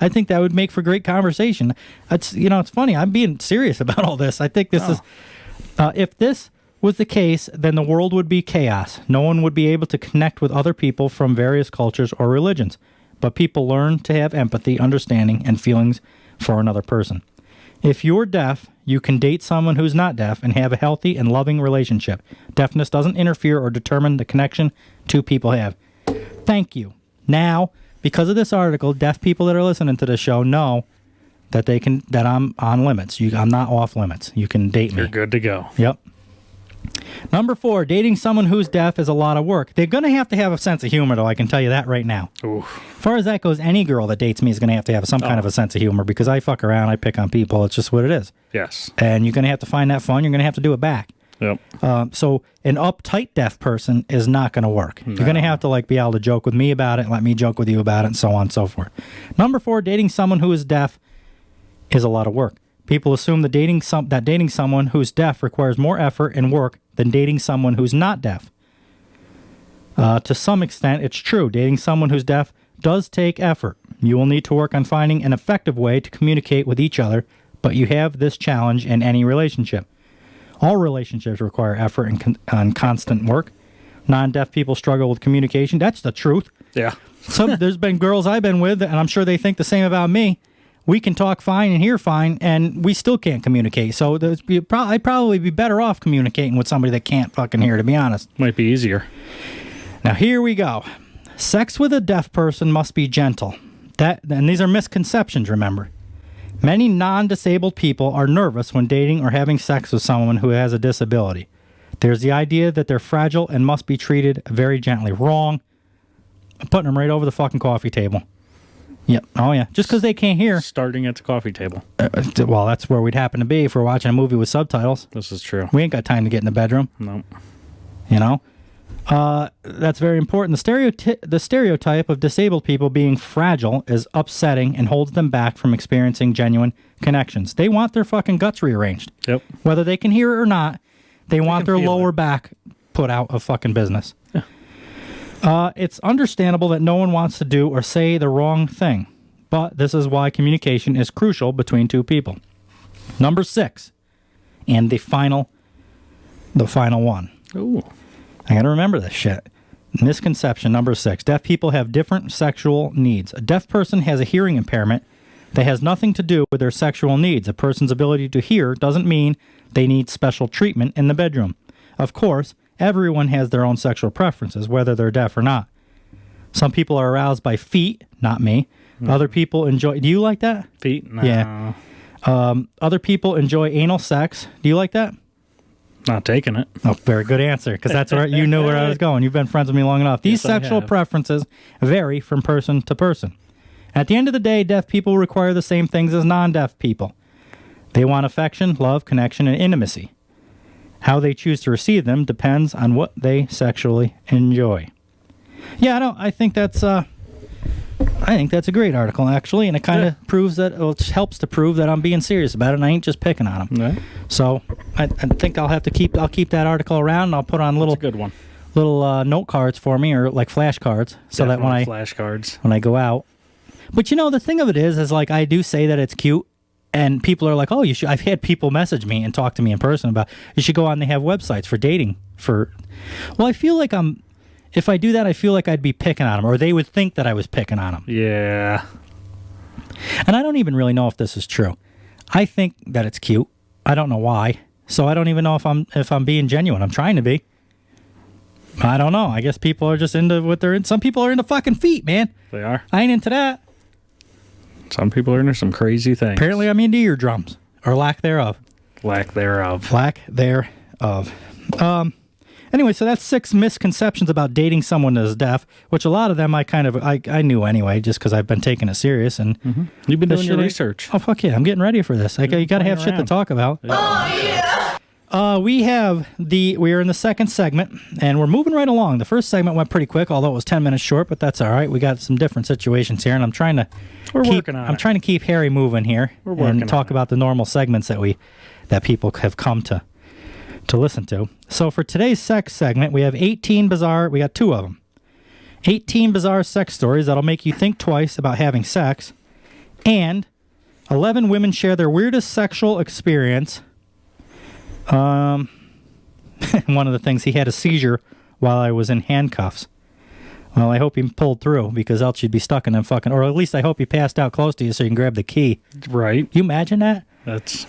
I think that would make for great conversation. It's funny. I'm being serious about all this. I think this is, if this was the case, then the world would be chaos. No one would be able to connect with other people from various cultures or religions. But people learn to have empathy, understanding, and feelings for another person. If you're deaf, you can date someone who's not deaf and have a healthy and loving relationship. Deafness doesn't interfere or determine the connection two people have. Thank you. Now, because of this article, deaf people that are listening to this show know that I'm on limits. I'm not off limits. You can date me. You're good to go. Yep. Number 4, dating someone who's deaf is a lot of work. They're going to have a sense of humor, though. I can tell you that right now. Oof. As far as that goes, any girl that dates me is going to have some kind of a sense of humor because I fuck around, I pick on people. It's just what it is. Yes. And you're going to have to find that fun. You're going to have to do it back. Yep. So an uptight deaf person is not going to work. No. You're going to have to be able to joke with me about it, let me joke with you about it, and so on and so forth. Number 4, dating someone who is deaf is a lot of work. People assume that dating someone who's deaf requires more effort and work than dating someone who's not deaf. To some extent, it's true. Dating someone who's deaf does take effort. You will need to work on finding an effective way to communicate with each other, but you have this challenge in any relationship. All relationships require effort and constant work. Non-deaf people struggle with communication. That's the truth. Yeah. There's been girls I've been with, and I'm sure they think the same about me. We can talk fine and hear fine, and we still can't communicate. So I'd probably be better off communicating with somebody that can't fucking hear, to be honest. Might be easier. Now, here we go. Sex with a deaf person must be gentle. And these are misconceptions, remember. Many non-disabled people are nervous when dating or having sex with someone who has a disability. There's the idea that they're fragile and must be treated very gently. Wrong. I'm putting them right over the fucking coffee table. Yep. Oh, yeah. Just because they can't hear. Starting at the coffee table. Well, that's where we'd happen to be if we're watching a movie with subtitles. This is true. We ain't got time to get in the bedroom. No. You know? That's very important. The stereotype of disabled people being fragile is upsetting and holds them back from experiencing genuine connections. They want their fucking guts rearranged. Yep. Whether they can hear it or not, they want their lower back put out of fucking business. Yeah. It's understandable that no one wants to do or say the wrong thing, but this is why communication is crucial between two people. Number 6, and the final one. Ooh. I gotta remember this shit. Misconception number 6. Deaf people have different sexual needs. A deaf person has a hearing impairment that has nothing to do with their sexual needs. A person's ability to hear doesn't mean they need special treatment in the bedroom. Of course, everyone has their own sexual preferences, whether they're deaf or not. Some people are aroused by feet, not me. Other people enjoy... Do you like that? Feet? No. Yeah. Other people enjoy anal sex. Do you like that? Not taking it. Oh, very good answer, because that's where you knew where I was going. You've been friends with me long enough. These sexual preferences vary from person to person. At the end of the day, deaf people require the same things as non-deaf people. They want affection, love, connection, and intimacy. How they choose to receive them depends on what they sexually enjoy. Yeah, I think that's a great article, actually, and it kind of proves that, it helps to prove that I'm being serious about it, and I ain't just picking on them. Yeah. So I think I'll keep that article around, and I'll put on little note cards for me, or like flashcards, so that when I go out. But the thing of it is like, I do say that it's cute. And people are like, oh, you should. I've had people message me and talk to me in person about, you should go on. They have websites for dating. Well, I feel like if I do that, I feel like I'd be picking on them, or they would think that I was picking on them. Yeah. And I don't even really know if this is true. I think that it's cute. I don't know why. So I don't even know if I'm being genuine. I'm trying to be. I don't know. I guess people are just into what they're in. Some people are into fucking feet, man. They are. I ain't into that. Some people are into some crazy things. Apparently, I'm into eardrums, or lack thereof. Lack thereof. Anyway, so that's 6 misconceptions about dating someone that is deaf, which a lot of them I knew anyway, just because I've been taking it serious. And You've been doing your research. Oh, fuck yeah. I'm getting ready for this. You got to have shit to talk about. Yeah. Oh, yeah. We are in the second segment, and we're moving right along. The first segment went pretty quick, although it was 10 minutes short, but that's all right. We got some different situations here, and I'm trying to keep Harry moving here and talk about the normal segments that people have come to listen to. So for today's sex segment, we have 18 bizarre. We got 2 of them. 18 bizarre sex stories that'll make you think twice about having sex, and 11 women share their weirdest sexual experience. One of the things, he had a seizure while I was in handcuffs. Well, I hope he pulled through, because else you'd be stuck in them fucking... Or at least I hope he passed out close to you so you can grab the key. Right. You imagine that? That's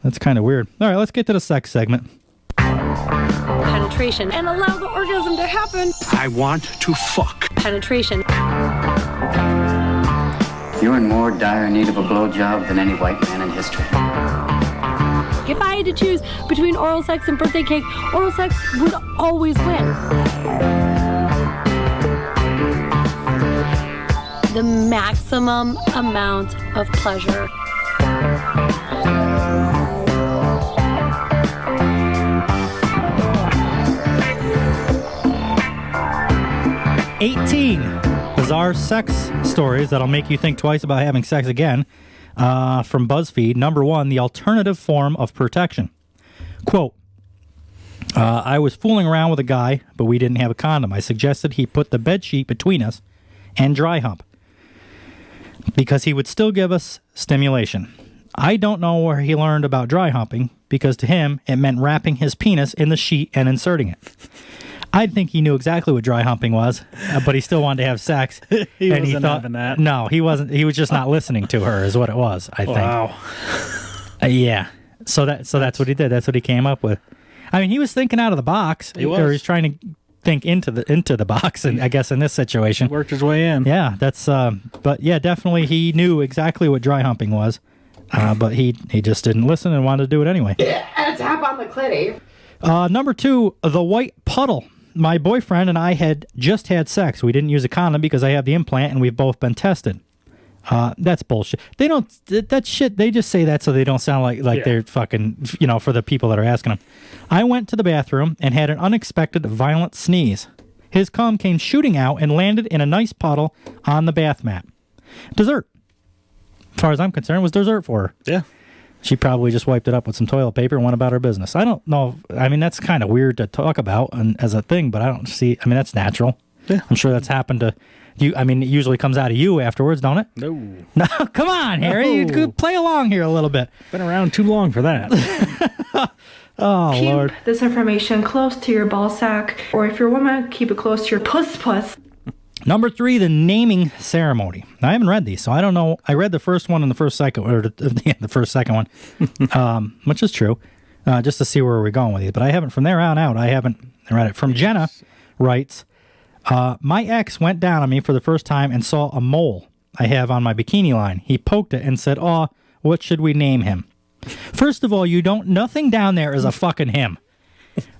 That's kind of weird. All right, let's get to the sex segment. Penetration. And allow the orgasm to happen. I want to fuck. Penetration. You're in more dire need of a blowjob than any white man in history. If I had to choose between oral sex and birthday cake, oral sex would always win. The maximum amount of pleasure. "18 bizarre sex stories that'll make you think twice about having sex again." From BuzzFeed. Number 1, the alternative form of protection. Quote, I was fooling around with a guy, but we didn't have a condom. I suggested he put the bedsheet between us and dry hump because he would still give us stimulation. I don't know where he learned about dry humping because to him it meant wrapping his penis in the sheet and inserting it. I think he knew exactly what dry humping was, but he still wanted to have sex. He and wasn't having that. No, he wasn't. He was just not listening to her, is what it was. I think. Wow. Yeah. So that's what he did. That's what he came up with. I mean, he was thinking out of the box. He was. Or he's trying to think into the box. And I guess in this situation, He worked his way in. yeah, that's. But yeah, definitely he knew exactly what dry humping was, but he just didn't listen and wanted to do it anyway. Tap on the clitty. Number 2, the white puddle. My boyfriend and I had just had sex. We didn't use a condom because I have the implant and we've both been tested. That's bullshit. They don't, that shit, they just say that so they don't sound like they're fucking, for the people that are asking them. I went to the bathroom and had an unexpected violent sneeze. His cum came shooting out and landed in a nice puddle on the bath mat. Dessert. As far as I'm concerned, was dessert for her. Yeah. She probably just wiped it up with some toilet paper and went about her business. I don't know. I mean, that's kind of weird to talk about as a thing, but I don't see. I mean, that's natural. Yeah. I'm sure that's happened to you. I mean, it usually comes out of you afterwards, don't it? No. No, come on, Harry. No. You could play along here a little bit. Been around too long for that. Oh, Keep Lord. this information close to your ball sack, or if you're a woman, keep it close to your puss. Number 3, the naming ceremony. Now, I haven't read these, so I don't know. I read the first one and the second one, which is true, just to see where we're going with these. But I haven't, from there on out, I haven't read it. From Jenna writes, my ex went down on me for the first time and saw a mole I have on my bikini line. He poked it and said, what should we name him? First of all, nothing down there is a fucking him.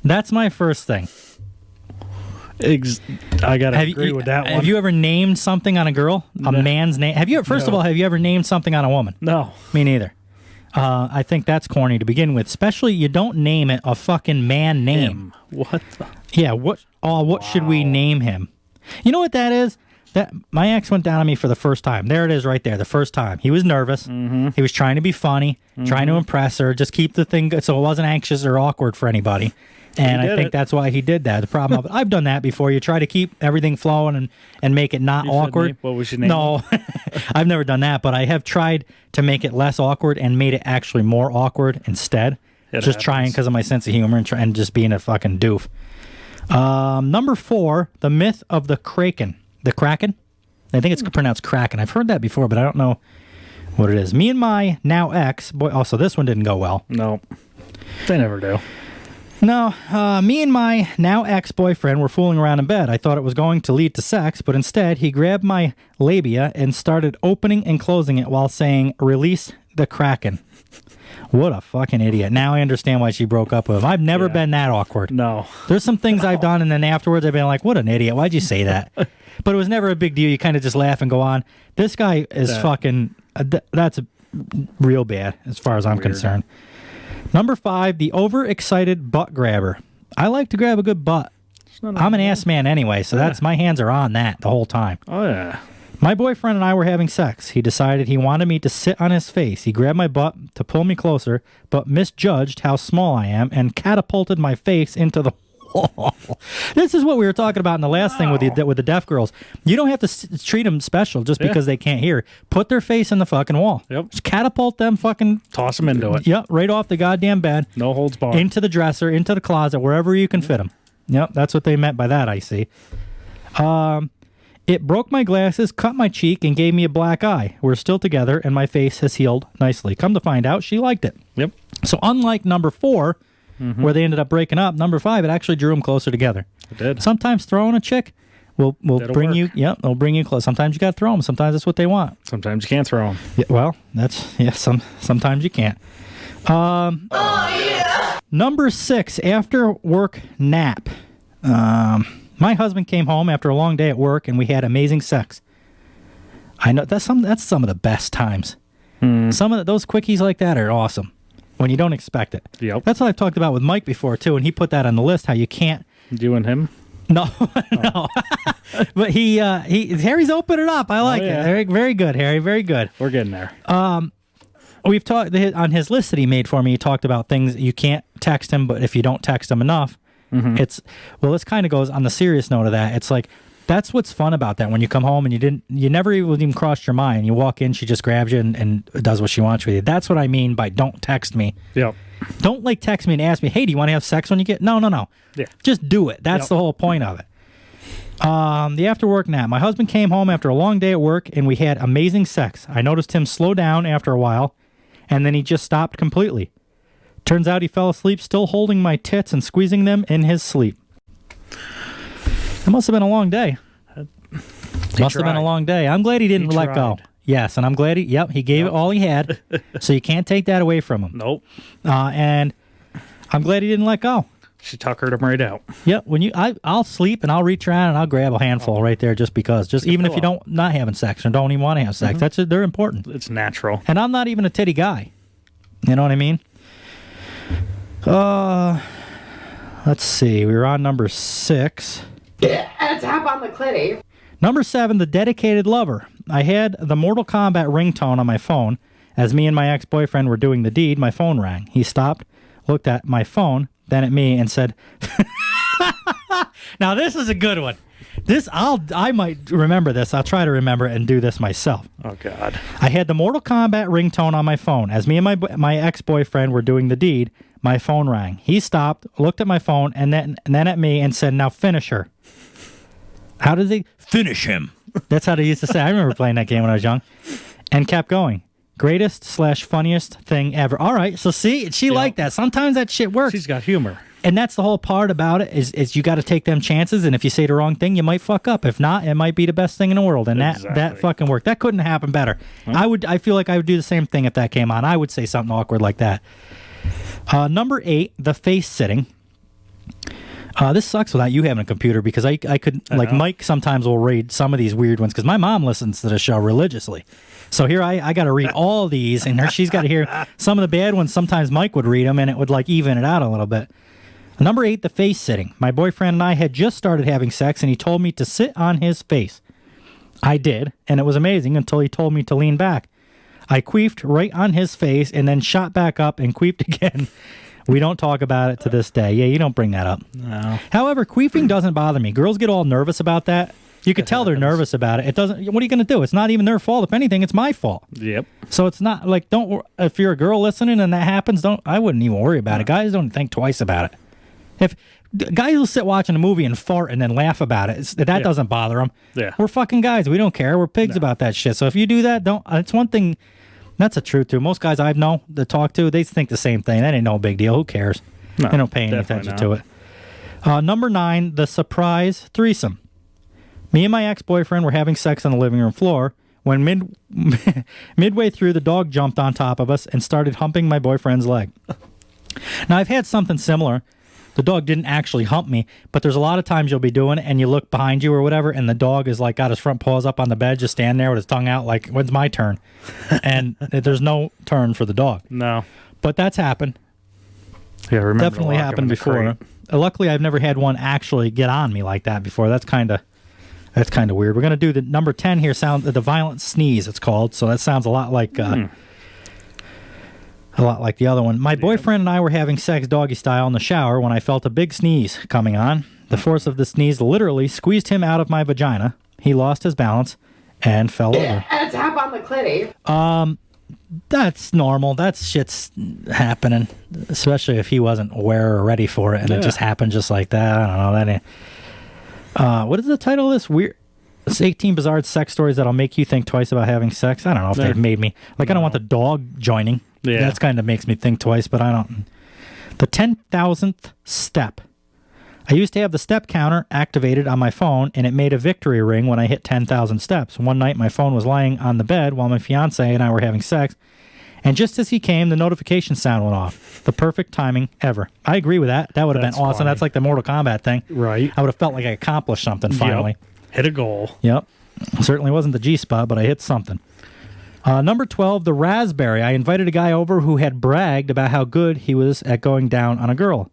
That's my first thing. I gotta agree with that one. Have you ever named something on a girl? A man's name? First of all, have you ever named something on a woman? No. Me neither. I think that's corny to begin with. Especially you don't name it a fucking man name. What the? Yeah, what should we name him? You know what that is? That my ex went down on me for the first time. There it is right there, the first time. He was nervous. Mm-hmm. He was trying to be funny, trying to impress her, just keep the thing so it wasn't anxious or awkward for anybody. And I think that's why he did that. The problem, I've done that before. You try to keep everything flowing and make it not awkward. What was your name? No, I've never done that, but I have tried to make it less awkward and made it actually more awkward instead. Trying because of my sense of humor and just being a fucking doof. Number 4, the myth of the Kraken. The Kraken? I think it's pronounced Kraken. I've heard that before, but I don't know what it is. Me and my now ex, also this one didn't go well. No, they never do. No, me and my now ex-boyfriend were fooling around in bed. I thought it was going to lead to sex, but instead he grabbed my labia and started opening and closing it while saying, "Release the Kraken." What a fucking idiot. Now I understand why she broke up with him. I've never been that awkward. No. There's some things I've done, and then afterwards I've been like, what an idiot. Why'd you say that? But it was never a big deal. You kind of just laugh and go on. This guy is fucking... that's real bad as far as I'm concerned. Number 5, the overexcited butt grabber. I like to grab a good butt. I'm an ass man anyway, so that's my hands are on that the whole time. Oh, yeah. My boyfriend and I were having sex. He decided he wanted me to sit on his face. He grabbed my butt to pull me closer, but misjudged how small I am and catapulted my face into the wall. This is what we were talking about in the last thing with the deaf girls. You don't have to treat them special just because they can't hear. Put their face in the fucking wall. Yep. Just catapult them fucking... Toss them into it. Yep, right off the goddamn bed. No holds barred. Into the dresser, into the closet, wherever you can fit them. Yep, that's what they meant by that, I see. It broke my glasses, cut my cheek, and gave me a black eye. We're still together, and my face has healed nicely. Come to find out, she liked it. Yep. So unlike number 4, where they ended up breaking up, number 5, it actually drew them closer together. It did. Sometimes throwing a chick will bring work. you. Yeah, they'll bring you close. Sometimes you got to throw them. Sometimes that's what they want. Sometimes you can't throw them. Yeah, well, sometimes you can't. Number 6, after work nap. My husband came home after a long day at work, and we had amazing sex. I know that's some of the best times. Some of those quickies like that are awesome when you don't expect it. Yep. That's what I've talked about with Mike before too, and he put that on the list. How you can't. You and him? No, no. But Harry's opened it up. I like it. Very, very good, Harry. Very good. We're getting there. We've talked on his list that he made for me. He talked about things you can't text him, but if you don't text him enough, this kind of goes on the serious note of that. It's like that's what's fun about that when you come home and you never even crossed your mind. You walk in, she just grabs you and does what she wants with you. That's what I mean by don't text me. Yep. Don't text me and ask me, hey, do you want to have sex when you get? No. Yeah. Just do it. That's the whole point of it. The after work nap. My husband came home after a long day at work and we had amazing sex. I noticed him slow down after a while and then he just stopped completely. Turns out he fell asleep still holding my tits and squeezing them in his sleep. It must have been a long day. Must have been a long day. I'm glad he didn't let go. Yes, and I'm glad he gave it all he had. So you can't take that away from him. Nope. And I'm glad he didn't let go. She tuckered him right out. Yeah, I'll sleep and I'll reach around and I'll grab a handful right there just because. Just even if you don't not having sex or don't even want to have sex. They're important. It's natural. And I'm not even a titty guy. You know what I mean? Let's see. We were on number 6. Tap on the clitty. Number 7, the dedicated lover. I had the Mortal Kombat ringtone on my phone. As me and my ex-boyfriend were doing the deed, my phone rang. He stopped, looked at my phone, then at me, and said, now this is a good one. I might remember this. I'll try to remember it and do this myself. Oh, God. I had the Mortal Kombat ringtone on my phone. As me and my ex-boyfriend were doing the deed, my phone rang. He stopped, looked at my phone, and then at me and said, now finish her. How does he? Finish him. That's how they used to say. I remember playing that game when I was young. And kept going. Greatest/funniest thing ever. All right, so see, she liked that. Sometimes that shit works. She's got humor. And that's the whole part about it is you got to take them chances, and if you say the wrong thing, you might fuck up. If not, it might be the best thing in the world, and that fucking worked. That couldn't happen better. I feel like I would do the same thing if that came on. I would say something awkward like that. Number 8, the face sitting. This sucks without you having a computer because I could, like Mike sometimes will read some of these weird ones because my mom listens to the show religiously. So here I got to read all these, and she's got to hear some of the bad ones. Sometimes Mike would read them, and it would like even it out a little bit. Number 8, the face sitting. My boyfriend and I had just started having sex, and he told me to sit on his face. I did, and it was amazing until he told me to lean back. I queefed right on his face and then shot back up and queefed again. We don't talk about it to this day. Yeah, you don't bring that up. No. However, queefing doesn't bother me. Girls get all nervous about that. You could tell they're nervous about it. It doesn't. What are you going to do? It's not even their fault. If anything, it's my fault. Yep. So it's not like if you're a girl listening and that happens, I wouldn't even worry about it. Guys don't think twice about it. If guys will sit watching a movie and fart and then laugh about it, that doesn't bother them. Yeah. We're fucking guys. We don't care. We're pigs about that shit. So if you do that, it's one thing. That's the truth too. Most guys I've known to talk to, they think the same thing. That ain't no big deal. Who cares? No, they don't pay any attention to it. Number 9, the surprise threesome. Me and my ex-boyfriend were having sex on the living room floor when midway through, the dog jumped on top of us and started humping my boyfriend's leg. Now, I've had something similar. The dog didn't actually hump me, but there's a lot of times you'll be doing it and you look behind you or whatever, and the dog is like got his front paws up on the bed, just standing there with his tongue out like, when's my turn? And there's no turn for the dog. No. But that's happened. Yeah, I remember. Definitely happened before. Luckily, I've never had one actually get on me like that before. That's kind of weird. We're going to do the number 10 here, the violent sneeze, it's called. So that sounds a lot like the other one. My boyfriend and I were having sex doggy style in the shower when I felt a big sneeze coming on. The force of the sneeze literally squeezed him out of my vagina. He lost his balance and fell over. Tap on the clitty. That's normal. That shit's happening, especially if he wasn't aware or ready for it, and it just happened just like that. I don't know. That ain't. What is the title of this? It's 18 bizarre sex stories that'll make you think twice about having sex. I don't know if they've made me. Like, I don't want the dog joining. Yeah. That's kind of makes me think twice, but I don't. The 10,000th step. I used to have the step counter activated on my phone, and it made a victory ring when I hit 10,000 steps. One night, my phone was lying on the bed while my fiance and I were having sex, and just as he came, the notification sound went off. The perfect timing ever. I agree with that. That would have been awesome. Funny. That's like the Mortal Kombat thing. Right. I would have felt like I accomplished something finally. Yep. Hit a goal. Yep. Certainly wasn't the G-spot, but I hit something. Number 12, the raspberry. I invited a guy over who had bragged about how good he was at going down on a girl.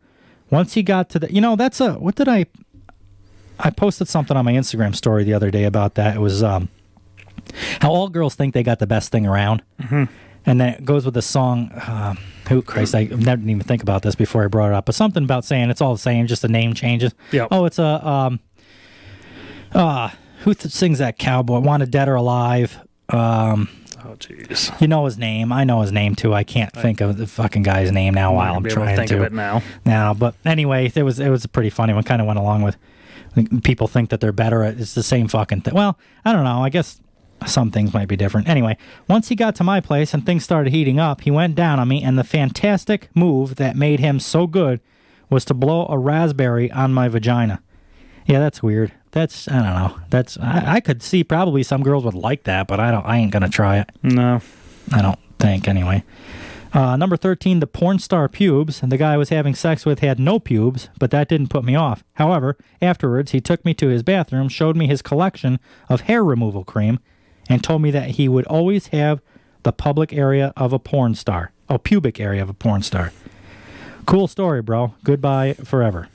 Once he got to the... that's a... What did I posted something on my Instagram story the other day about that. It was how all girls think they got the best thing around. Mm-hmm. And then it goes with the song... Christ, I never didn't even think about this before I brought it up. But something about saying it's all the same, just the name changes. Yep. Oh, it's a... who sings that cowboy? Wanted Dead or Alive. Oh, jeez. You know his name. I know his name, too. I can't think of the fucking guy's name now while I'm trying to. Think of it now. Now, but anyway, it was a pretty funny one. Kind of went along with people think that they're better at it's the same fucking thing. Well, I don't know. I guess some things might be different. Anyway, once he got to my place and things started heating up, he went down on me, and the fantastic move that made him so good was to blow a raspberry on my vagina. Yeah, that's weird. I don't know. I could see probably some girls would like that, but I ain't gonna try it. No. I don't think, anyway. Number 13, the porn star pubes. And the guy I was having sex with had no pubes, but that didn't put me off. However, afterwards, he took me to his bathroom, showed me his collection of hair removal cream, and told me that he would always have the public area of a porn star. Oh, pubic area of a porn star. Cool story, bro. Goodbye forever.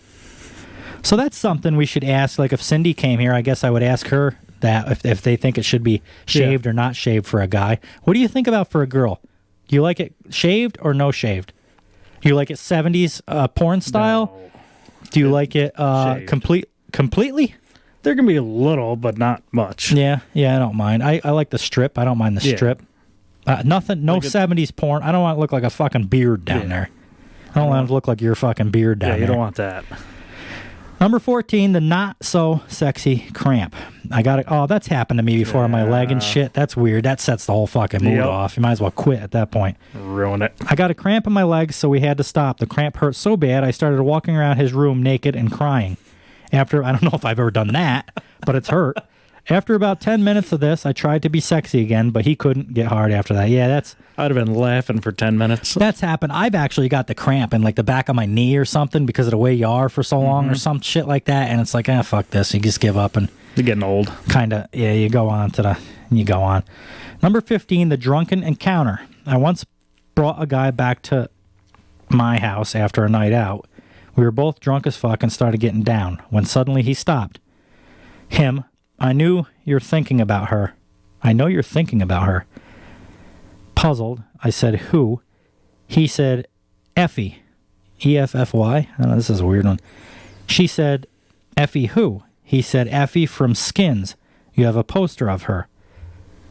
So that's something we should ask. Like if Cindy came here, I guess I would ask her that if they think it should be shaved or not shaved for a guy. What do you think about for a girl? Do you like it shaved or no shaved? Do you like it 70s porn style? No. Do you like it completely? There can be a little, but not much. Yeah, I don't mind. I like the strip. I don't mind the strip. Nothing, no like 70s porn. I don't want to look like a fucking beard down there. I don't want to look like your fucking beard down there. Yeah, you don't want that. Number 14, the not so sexy cramp. I got it. Oh, that's happened to me before on my leg and shit. That's weird. That sets the whole fucking mood off. You might as well quit at that point. Ruin it. I got a cramp in my legs, so we had to stop. The cramp hurt so bad, I started walking around his room naked and crying. I don't know if I've ever done that, but it's hurt. After about 10 minutes of this, I tried to be sexy again, but he couldn't get hard after that. Yeah, I'd have been laughing for 10 minutes. That's happened. I've actually got the cramp in like the back of my knee or something because of the way you are for so long or some shit like that. And it's like, fuck this. You just give up and... You're getting old. Kind of, yeah, you go on. Number 15, the drunken encounter. I once brought a guy back to my house after a night out. We were both drunk as fuck and started getting down when suddenly he stopped. Him... I know you're thinking about her. Puzzled, I said, who? He said, Effie. E-F-F-Y? I don't know, this is a weird one. She said, Effie who? He said, Effie from Skins. You have a poster of her.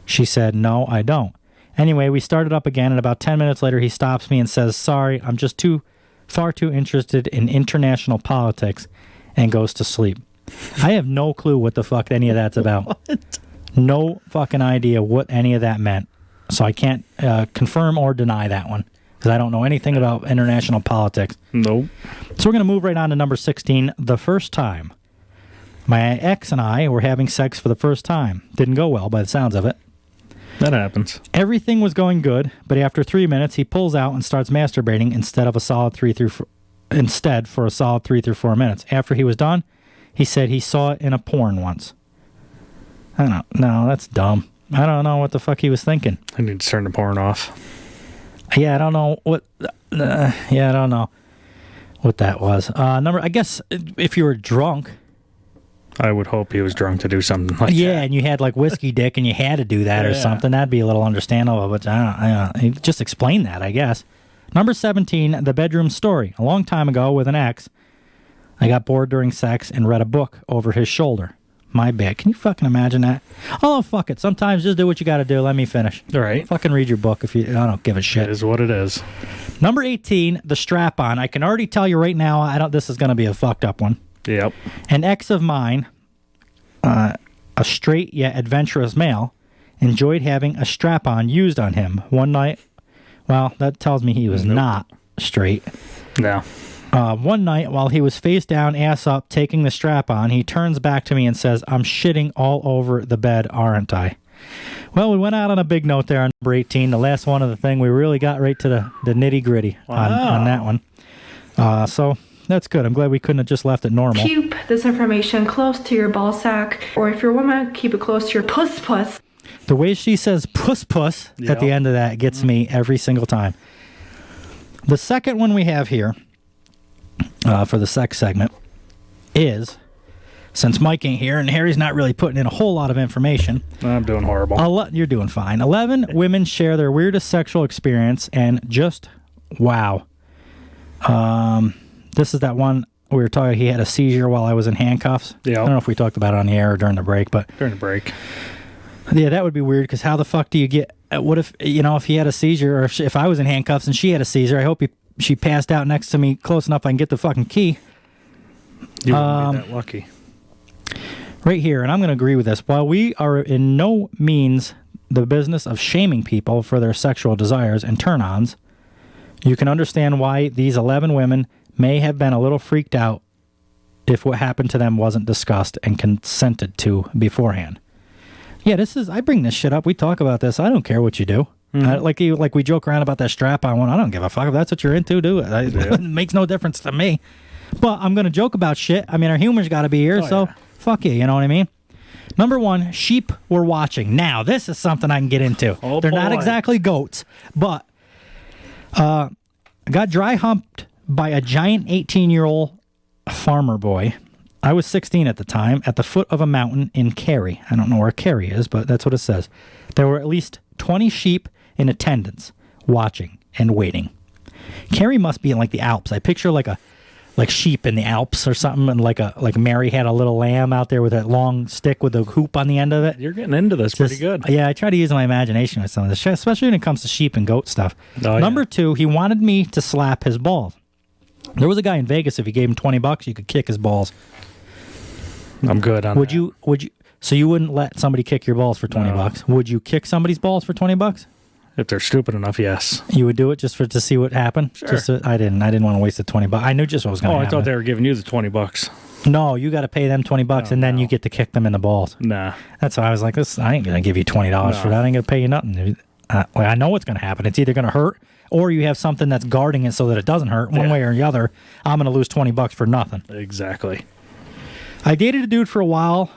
She said, no, I don't. Anyway, we started up again, and about 10 minutes later, he stops me and says, sorry, I'm just far too interested in international politics, and goes to sleep. I have no clue what the fuck any of that's about. What? No fucking idea what any of that meant. So I can't confirm or deny that one because I don't know anything about international politics. Nope. So we're going to move right on to number 16, the first time. My ex and I were having sex for the first time. Didn't go well by the sounds of it. That happens. Everything was going good, but after 3 minutes, he pulls out and starts masturbating instead for a solid 3 through 4 minutes. After he was done, he said he saw it in a porn once. I don't know. No, that's dumb. I don't know what the fuck he was thinking. I need to turn the porn off. Yeah, I don't know what... I don't know what that was. I guess if you were drunk... I would hope he was drunk to do something like that. Yeah, and you had like whiskey dick and you had to do that or something. That'd be a little understandable, but I don't just explain that, I guess. Number 17, the bedroom story. A long time ago with an ex... I got bored during sex and read a book over his shoulder. My bad. Can you fucking imagine that? Oh, fuck it. Sometimes just do what you got to do. Let me finish. All right. Fucking read your book if you... I don't give a shit. It is what it is. Number 18, the strap-on. I can already tell you right now, this is going to be a fucked up one. Yep. An ex of mine a straight yet adventurous male, enjoyed having a strap-on used on him. One night, well, that tells me he was not straight. No. One night, while he was face down, ass up, taking the strap on, he turns back to me and says, "I'm shitting all over the bed, aren't I?" Well, we went out on a big note there on number 18. The last one of the thing, we really got right to the nitty-gritty on that one. So that's good. I'm glad we couldn't have just left it normal. Keep this information close to your ball sack, or if you're a woman, keep it close to your puss. The way she says puss at the end of that gets me every single time. The second one we have here for the sex segment is, since Mike ain't here and Harry's not really putting in a whole lot of information. I'm doing horrible. You're doing fine. 11 women share their weirdest sexual experience, and just wow. This is that one we were talking, he had a seizure while I was in handcuffs. Yeah. I don't know if we talked about it on the air or during the break, but... During the break. Yeah, that would be weird, because how the fuck do you get... What if, if he had a seizure, or if I was in handcuffs and she had a seizure, I hope she passed out next to me close enough I can get the fucking key. You wouldn't be that lucky. Right here, and I'm going to agree with this. While we are in no means the business of shaming people for their sexual desires and turn-ons, you can understand why these 11 women may have been a little freaked out if what happened to them wasn't discussed and consented to beforehand. Yeah, I bring this shit up. We talk about this. I don't care what you do. Mm-hmm. Like we joke around about that strap-on one. I don't give a fuck. If that's what you're into, do it. It makes no difference to me. But I'm going to joke about shit. I mean, our humor's got to be here, fuck you know what I mean? Number one, sheep were watching. Now, this is something I can get into. They're not exactly goats, but got dry humped by a giant 18-year-old farmer boy. I was 16 at the time, at the foot of a mountain in Kerry. I don't know where Kerry is, but that's what it says. There were at least 20 sheep in attendance, watching and waiting. Kerry must be in the Alps. I picture like sheep in the Alps or something, and like Mary had a little lamb out there with that long stick with a hoop on the end of it. You're getting into this pretty good. Yeah, I try to use my imagination with some of this shit, especially when it comes to sheep and goat stuff. Number two, he wanted me to slap his balls. There was a guy in Vegas, if you gave him $20, you could kick his balls. I'm good on that. Would you? So you wouldn't let somebody kick your balls for $20? Would you kick somebody's balls for $20? If they're stupid enough, yes. You would do it just to see what happened? Sure. I didn't want to waste the $20. I knew just what was going to happen. I thought they were giving you the $20. No, you got to pay them $20, and then you get to kick them in the balls. Nah. That's why I was like, I ain't going to give you $20 for that. I ain't going to pay you nothing. I know what's going to happen. It's either going to hurt, or you have something that's guarding it so that it doesn't hurt. One way or the other, I'm going to lose $20 for nothing. Exactly. I dated a dude for a while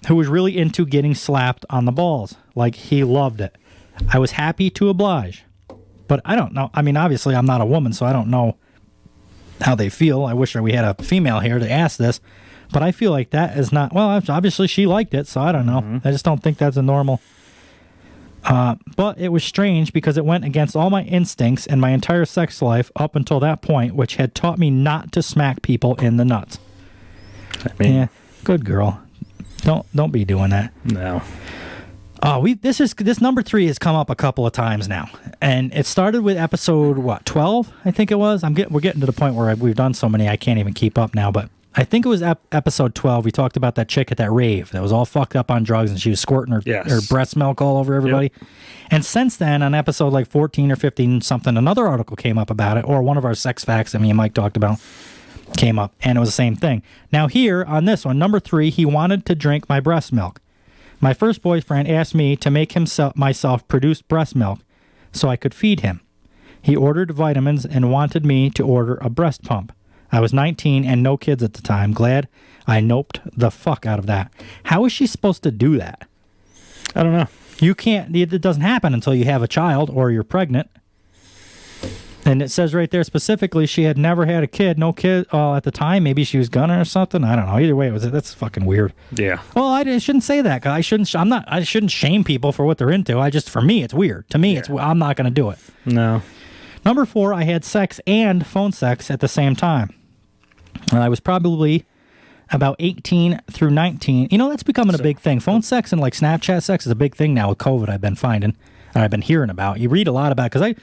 who was really into getting slapped on the balls. He loved it. I was happy to oblige. But I don't know. I mean, obviously, I'm not a woman, so I don't know how they feel. I wish we had a female here to ask this. But I feel like that is not... Well, obviously, she liked it, so I don't know. Mm-hmm. I just don't think that's a normal... But it was strange because it went against all my instincts and my entire sex life up until that point, which had taught me not to smack people in the nuts. Yeah, good girl. Don't be doing that. No. This number 3 has come up a couple of times now, and it started with episode 12, I think it was. We're getting to the point where we've done so many I can't even keep up now, but I think it was episode 12. We talked about that chick at that rave that was all fucked up on drugs, and she was squirting her breast milk all over everybody. Yep. And since then, on episode 14 or 15 something, another article came up about it, or one of our sex facts that me and Mike talked about came up, and it was the same thing. Now here on this one, number 3, he wanted to drink my breast milk. My first boyfriend asked me to make myself produce breast milk so I could feed him. He ordered vitamins and wanted me to order a breast pump. I was 19 and no kids at the time. Glad I noped the fuck out of that. How is she supposed to do that? I don't know. You can't. It doesn't happen until you have a child or you're pregnant. And it says right there specifically she had never had a kid, no kid at the time. Maybe she was gonna or something. I don't know. Either way, that's fucking weird. Yeah. Well, I shouldn't say that. 'Cause I shouldn't shame people for what they're into. For me, it's weird. To me, I'm not gonna do it. No. Number 4, I had sex and phone sex at the same time. I was probably about 18 through 19. That's becoming a big thing. Phone sex and Snapchat sex is a big thing now with COVID. I've been finding. I've been hearing about. You read a lot about it because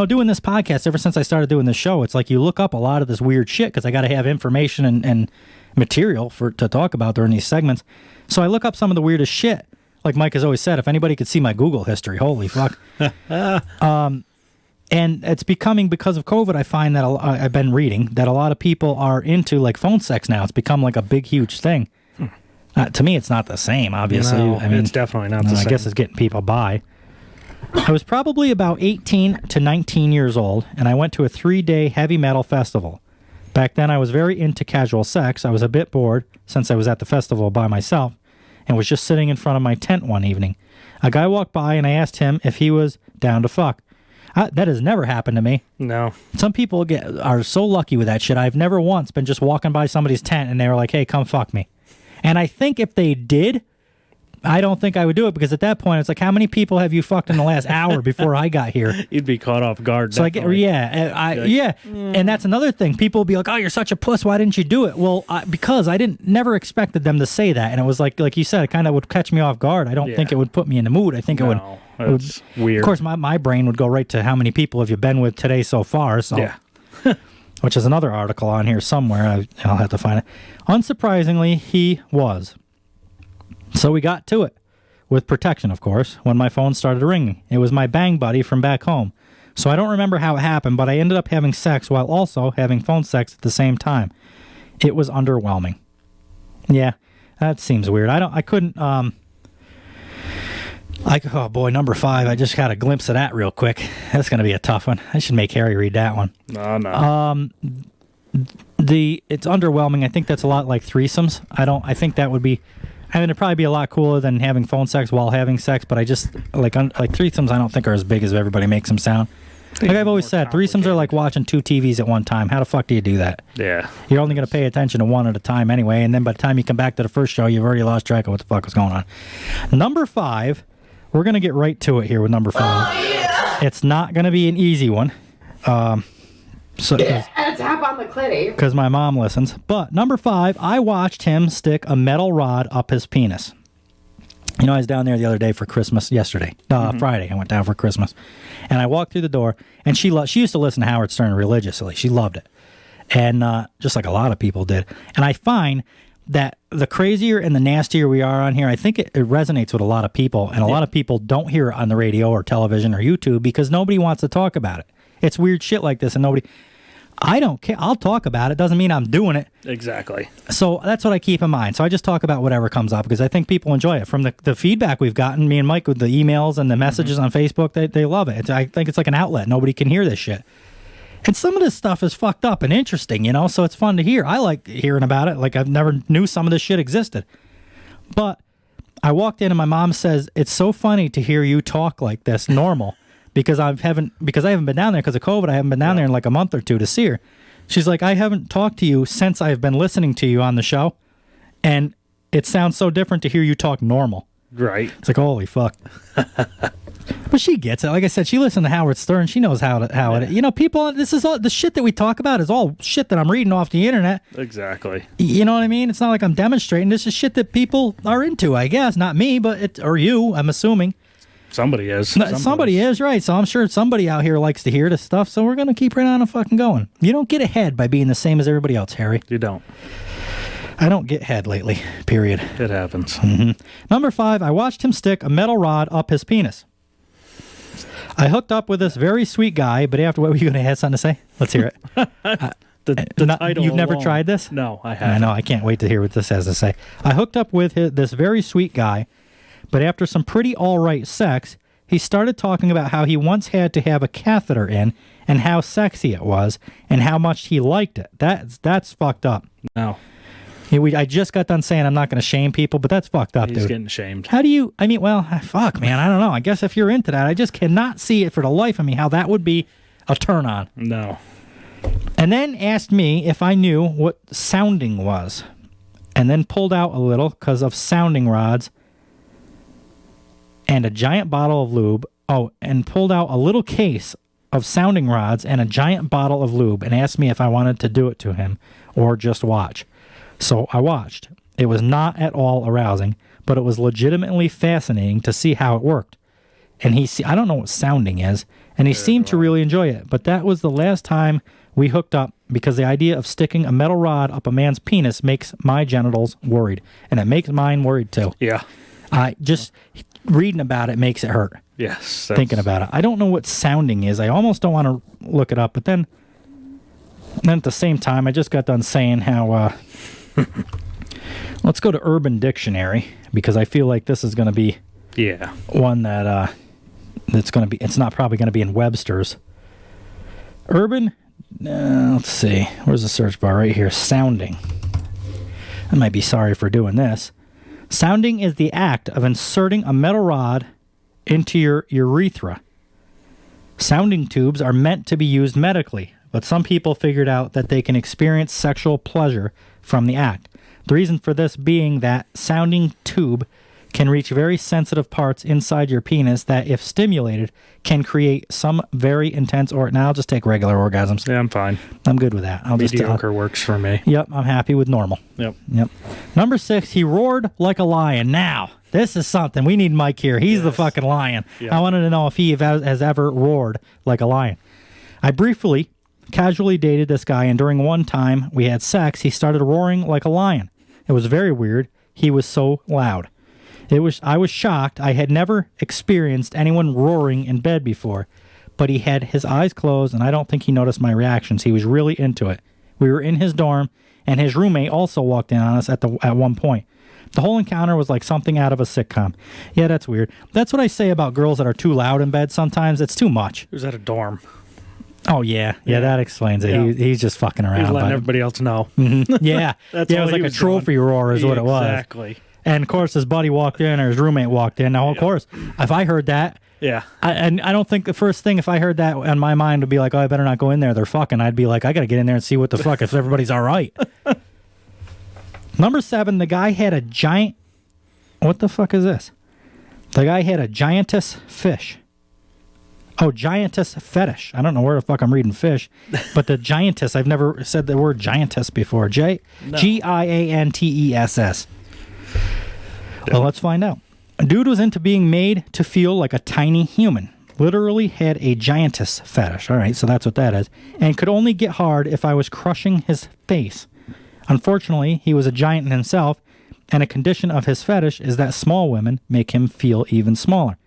doing this podcast ever since I started doing this show, it's you look up a lot of this weird shit because I got to have information and material to talk about during these segments. So I look up some of the weirdest shit. Like Mike has always said, if anybody could see my Google history, holy fuck. And it's becoming, because of COVID, I find that I've been reading that a lot of people are into like phone sex now. It's become like a big, huge thing. To me, it's not the same, obviously. No, I mean, it's definitely not the same. I guess it's getting people by. I was probably about 18 to 19 years old, and I went to a 3-day heavy metal festival. Back then, I was very into casual sex. I was a bit bored since I was at the festival by myself and was just sitting in front of my tent one evening. A guy walked by, and I asked him if he was down to fuck. That has never happened to me. No. Some people are so lucky with that shit. I've never once been just walking by somebody's tent and they were like, hey, come fuck me. And I think if they did, I don't think I would do it, because at that point it's like, how many people have you fucked in the last hour before I got here? You'd be caught off guard. So and that's another thing. People will be like, oh, you're such a puss. Why didn't you do it? Well, because I never expected them to say that. And it was like you said, it kind of would catch me off guard. I don't think it would put me in the mood. I think it would. That's weird. Of course, my brain would go right to how many people have you been with today so far. So, yeah. Which is another article on here somewhere. I'll have to find it. Unsurprisingly, he was. So we got to it. With protection, of course, when my phone started ringing. It was my bang buddy from back home. So I don't remember how it happened, but I ended up having sex while also having phone sex at the same time. It was underwhelming. Yeah, that seems weird. Oh boy, number 5. I just got a glimpse of that real quick. That's going to be a tough one. I should make Harry read that one. No. It's underwhelming. I think that's a lot like threesomes. I think that would be. I mean, it'd probably be a lot cooler than having phone sex while having sex, but I just like threesomes. I don't think are as big as everybody makes them sound. Like I've always said, threesomes are like watching 2 TVs at one time. How the fuck do you do that? Yeah. You're only going to pay attention to one at a time anyway, and then by the time you come back to the first show, you've already lost track of what the fuck was going on. Number 5, we're going to get right to it here with number 5. Oh, yeah. It's not going to be an easy one. So a tap on the clitty. Because my mom listens. But number 5, I watched him stick a metal rod up his penis. You know, I was down there the other day for Christmas, Friday. I went down for Christmas. And I walked through the door, and she used to listen to Howard Stern religiously. She loved it. And just like a lot of people did. And I find that the crazier and the nastier we are on here, I think it resonates with a lot of people. And a lot of people don't hear it on the radio or television or YouTube because nobody wants to talk about it. It's weird shit like this, and nobody. I don't care. I'll talk about it. Doesn't mean I'm doing it. Exactly. So that's what I keep in mind. So I just talk about whatever comes up because I think people enjoy it. From the feedback we've gotten, me and Mike, with the emails and the messages on Facebook, they love it. I think it's like an outlet. Nobody can hear this shit. And some of this stuff is fucked up and interesting, so it's fun to hear. I like hearing about it. Like, I've never knew some of this shit existed. But I walked in and my mom says, it's so funny to hear you talk like this normal. Because I haven't been down there because of COVID. I haven't been down there in like a month or 2 to see her. She's like, I haven't talked to you since I've been listening to you on the show, and it sounds so different to hear you talk normal. Right. It's like, holy fuck. But she gets it. Like I said, she listened to Howard Stern. She knows how it. People. This is all the shit that we talk about is all shit that I'm reading off the internet. Exactly. You know what I mean? It's not like I'm demonstrating. This is shit that people are into. I guess not me, but or you. I'm assuming. Somebody is. Somebody is, right. So I'm sure somebody out here likes to hear this stuff, so we're going to keep right on and fucking going. You don't get ahead by being the same as everybody else, Harry. You don't. I don't get head lately, period. It happens. Mm-hmm. Number 5, I watched him stick a metal rod up his penis. I hooked up with this very sweet guy, but after, what were you going to have something to say? Let's hear it. the title You've never alone. tried this? No, I haven't. I know. I can't wait to hear what this has to say. I hooked up with this very sweet guy, but after some pretty all-right sex, he started talking about how he once had to have a catheter in and how sexy it was and how much he liked it. That's fucked up. No. I just got done saying I'm not going to shame people, but that's fucked up, dude. He's getting shamed. How do you... I mean, well, fuck, man. I don't know. I guess if you're into that, I just cannot see it for the life of me how that would be a turn-on. No. And then asked me if I knew what sounding was. And then pulled out a little because of sounding rods and a giant bottle of lube. Oh, and pulled out a little case of sounding rods and a giant bottle of lube and asked me if I wanted to do it to him or just watch. So I watched. It was not at all arousing, but it was legitimately fascinating to see how it worked. And I don't know what sounding is, and he seemed to really enjoy it. But that was the last time we hooked up because the idea of sticking a metal rod up a man's penis makes my genitals worried. And it makes mine worried too. Yeah. I just reading about it makes it hurt. Yes. Thinking about it. I don't know what sounding is. I almost don't want to look it up, but then at the same time, I just got done saying how let's go to Urban Dictionary, because I feel like this is going to be one that that's going to be, it's not probably going to be in Webster's. Urban, let's see, where's the search bar? Right here. Sounding. I might be sorry for doing this. Sounding is the act of inserting a metal rod into your urethra. Sounding tubes are meant to be used medically, but some people figured out that they can experience sexual pleasure from the act. The reason for this being that sounding tube can reach very sensitive parts inside your penis that, if stimulated, can create some very intense now I'll just take regular orgasms. Yeah, I'm fine. I'm good with that. Mediocre works for me. Yep, I'm happy with normal. Yep. Number 6, he roared like a lion. Now, this is something. We need Mike here. He's the fucking lion. Yep. I wanted to know if he has ever roared like a lion. I briefly, casually dated this guy, and during one time we had sex, he started roaring like a lion. It was very weird. He was so loud. I was shocked. I had never experienced anyone roaring in bed before, but he had his eyes closed, and I don't think he noticed my reactions. He was really into it. We were in his dorm, and his roommate also walked in on us at one point. The whole encounter was like something out of a sitcom. Yeah, that's weird. That's what I say about girls that are too loud in bed sometimes. It's too much. He was at a dorm. Oh, yeah, that explains it. Yeah. He's just fucking around. He's letting everybody else know. Mm-hmm. Yeah. It was like a trophy roar is what it was. Exactly. And, of course, his buddy walked in, or his roommate walked in. Now, of course, if I heard that, I don't think the first thing, if I heard that in my mind, would be like, oh, I better not go in there. They're fucking. I'd be like, I got to get in there and see what the fuck, if everybody's all right. Number 7, the guy had a giant... What the fuck is this? The guy had a giantess fish. Oh, giantess fetish. I don't know where the fuck I'm reading fish, but the giantess, I've never said the word giantess before. Giantess. Well, let's find out. A dude was into being made to feel like a tiny human. Literally had a giantess fetish. All right, so that's what that is. And could only get hard if I was crushing his face. Unfortunately, he was a giant in himself, and a condition of his fetish is that small women make him feel even smaller.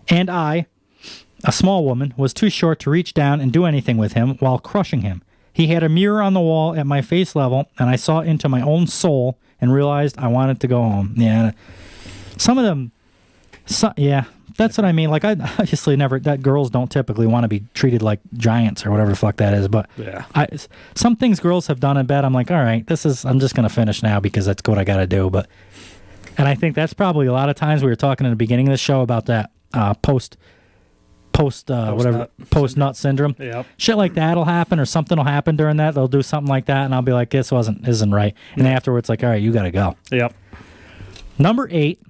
And I, a small woman, was too short to reach down and do anything with him while crushing him. He had a mirror on the wall at my face level, and I saw into my own soul and realized I wanted to go home. Yeah, some of them, that's what I mean. Like, I obviously that girls don't typically want to be treated like giants or whatever the fuck that is, but some things girls have done in bed, I'm like, all right, I'm just going to finish now because that's what I got to do. And I think that's probably a lot of times we were talking in the beginning of the show about that post nut syndrome. Yep. Shit like that'll happen, or something will happen during that. They'll do something like that, and I'll be like, this isn't right. And afterwards, like, all right, you got to go. Yep. Number 8.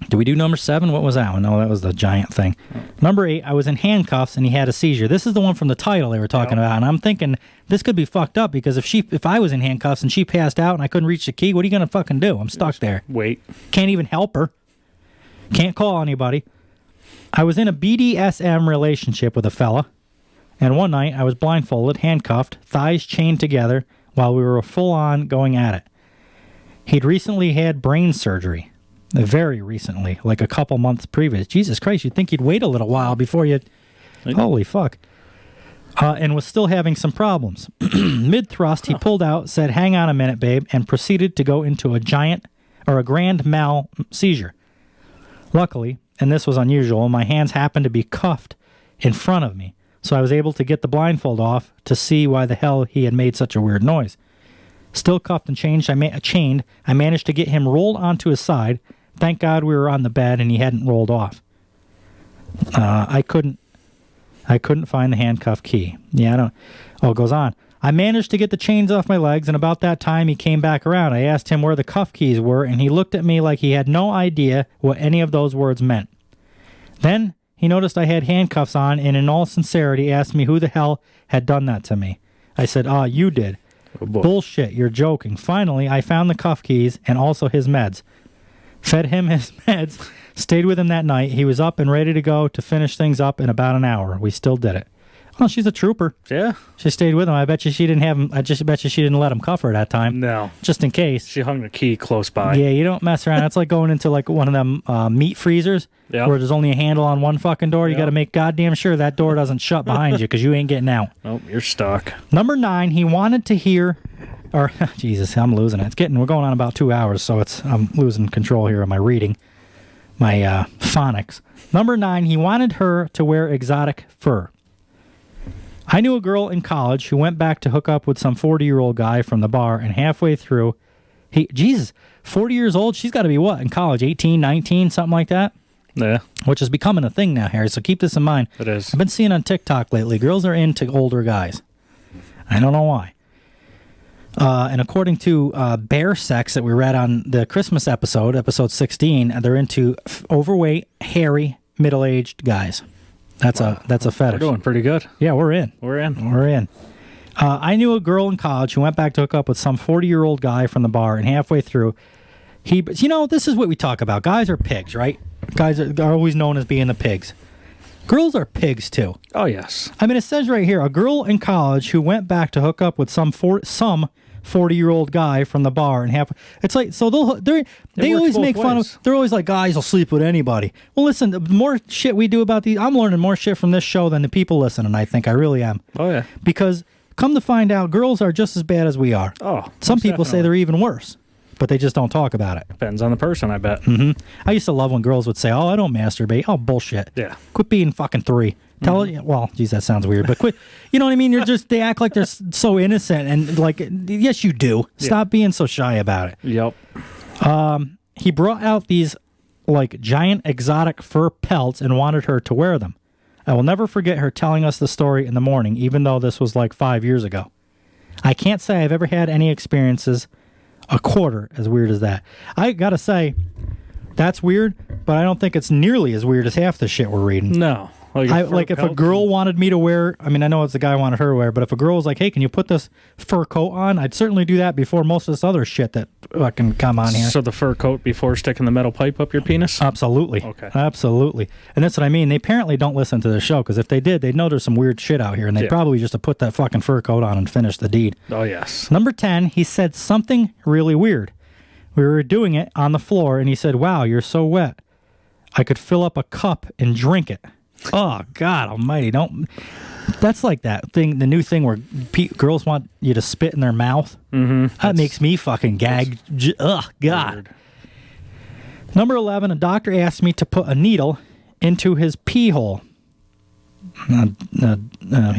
Did we do number 7? What was that one? No, that was the giant thing. Number 8, I was in handcuffs and he had a seizure. This is the one from the title they were talking about, and I'm thinking this could be fucked up because if I was in handcuffs and she passed out and I couldn't reach the key, what are you gonna fucking do? I'm stuck there. Wait. Can't even help her. Can't call anybody. I was in a BDSM relationship with a fella, and one night I was blindfolded, handcuffed, thighs chained together while we were full on going at it. He'd recently had brain surgery. Very recently, like a couple months previous. Jesus Christ, you'd think you'd wait a little while before you... Holy fuck. And was still having some problems. Mid-thrust, he pulled out, said, hang on a minute, babe, and proceeded to go into a grand mal seizure. Luckily, and this was unusual, my hands happened to be cuffed in front of me, so I was able to get the blindfold off to see why the hell he had made such a weird noise. Still cuffed and chained, I managed to get him rolled onto his side. Thank God we were on the bed and he hadn't rolled off. I couldn't find the handcuff key. Yeah, it goes on. I managed to get the chains off my legs, and about that time he came back around. I asked him where the cuff keys were, and he looked at me like he had no idea what any of those words meant. Then he noticed I had handcuffs on, and in all sincerity asked me who the hell had done that to me. I said, you did. Oh boy. Bullshit, you're joking. Finally, I found the cuff keys and also his meds. Fed him his meds, stayed with him that night. He was up and ready to go to finish things up in about an hour. We still did it. Well, she's a trooper. Yeah. She stayed with him. I bet you she didn't have him. I just bet you she didn't let him cuff her that time. No. Just in case. She hung the key close by. Yeah, you don't mess around. It's like going into like one of them meat freezers where there's only a handle on one fucking door. You got to make goddamn sure that door doesn't shut behind you because you ain't getting out. Oh, you're stuck. Number 9, he wanted to hear, or Jesus, I'm losing it. We're going on about 2 hours, so I'm losing control here of my reading, my phonics. Number 9, he wanted her to wear exotic fur. I knew a girl in college who went back to hook up with some 40-year-old guy from the bar, and halfway through, 40 years old? She's got to be what, in college, 18, 19, something like that? Yeah. Which is becoming a thing now, Harry, so keep this in mind. It is. I've been seeing on TikTok lately, girls are into older guys. I don't know why. And according to Bear Sex that we read on the Christmas episode 16, they're into overweight, hairy, middle-aged guys. That's a fetish. We're doing pretty good. Yeah, we're in. We're in. I knew a girl in college who went back to hook up with some 40-year-old guy from the bar, and halfway through, this is what we talk about. Guys are pigs, right? Guys are always known as being the pigs. Girls are pigs, too. Oh, yes. I mean, it says right here, a girl in college who went back to hook up with some 40-year-old guy from the bar, and it's like, so they always make fun of, they're always like, guys will sleep with anybody. Well, listen, the more shit we do about these, I'm learning more shit from this show than the people listening, I think. I really am. Oh, yeah. Because come to find out, girls are just as bad as we are. Oh, some people say they're even worse, but they just don't talk about it. Depends on the person, I bet. Mm-hmm. I used to love when girls would say, oh, I don't masturbate. Oh, bullshit. Yeah. Quit being fucking 3. Tell it, well, geez, that sounds weird, but quit. You know what I mean? They act like they're so innocent, and like, yes, you do. Stop being so shy about it. Yep. He brought out these like giant exotic fur pelts and wanted her to wear them. I will never forget her telling us the story in the morning, even though this was like 5 years ago. I can't say I've ever had any experiences a quarter as weird as that. I gotta say, that's weird, but I don't think it's nearly as weird as half the shit we're reading. No. Like if a girl wanted me to wear, I mean, I know it's the guy wanted her to wear, but if a girl was like, hey, can you put this fur coat on? I'd certainly do that before most of this other shit that can come on here. So the fur coat before sticking the metal pipe up your penis? Absolutely. Okay. Absolutely. And that's what I mean. They apparently don't listen to the show, because if they did, they'd know there's some weird shit out here, and they'd probably just have put that fucking fur coat on and finish the deed. Oh, yes. Number 10, he said something really weird. We were doing it on the floor, and he said, wow, you're so wet. I could fill up a cup and drink it. Oh, God almighty. Don't. That's like that thing, the new thing where girls want you to spit in their mouth. Mm-hmm. That makes me fucking gag. Ugh, God. Weird. Number 11, a doctor asked me to put a needle into his pee hole.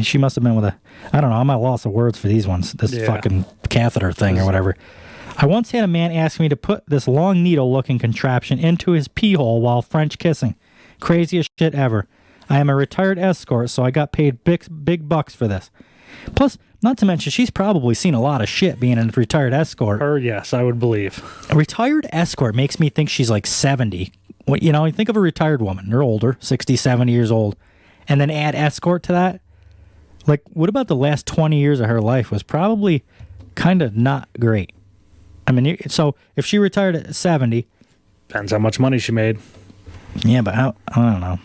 She must have been with I don't know, I'm at a loss of words for these ones. This fucking catheter thing or whatever. I once had a man ask me to put this long needle-looking contraption into his pee hole while French kissing. Craziest shit ever. I am a retired escort, so I got paid big bucks for this. Plus, not to mention, she's probably seen a lot of shit being a retired escort. Yes, I would believe. A retired escort makes me think she's like 70. You think of a retired woman. They're older, 60, 70 years old. And then add escort to that. Like, what about the last 20 years of her life was probably kind of not great. I mean, so if she retired at 70. Depends how much money she made. Yeah, but I don't know.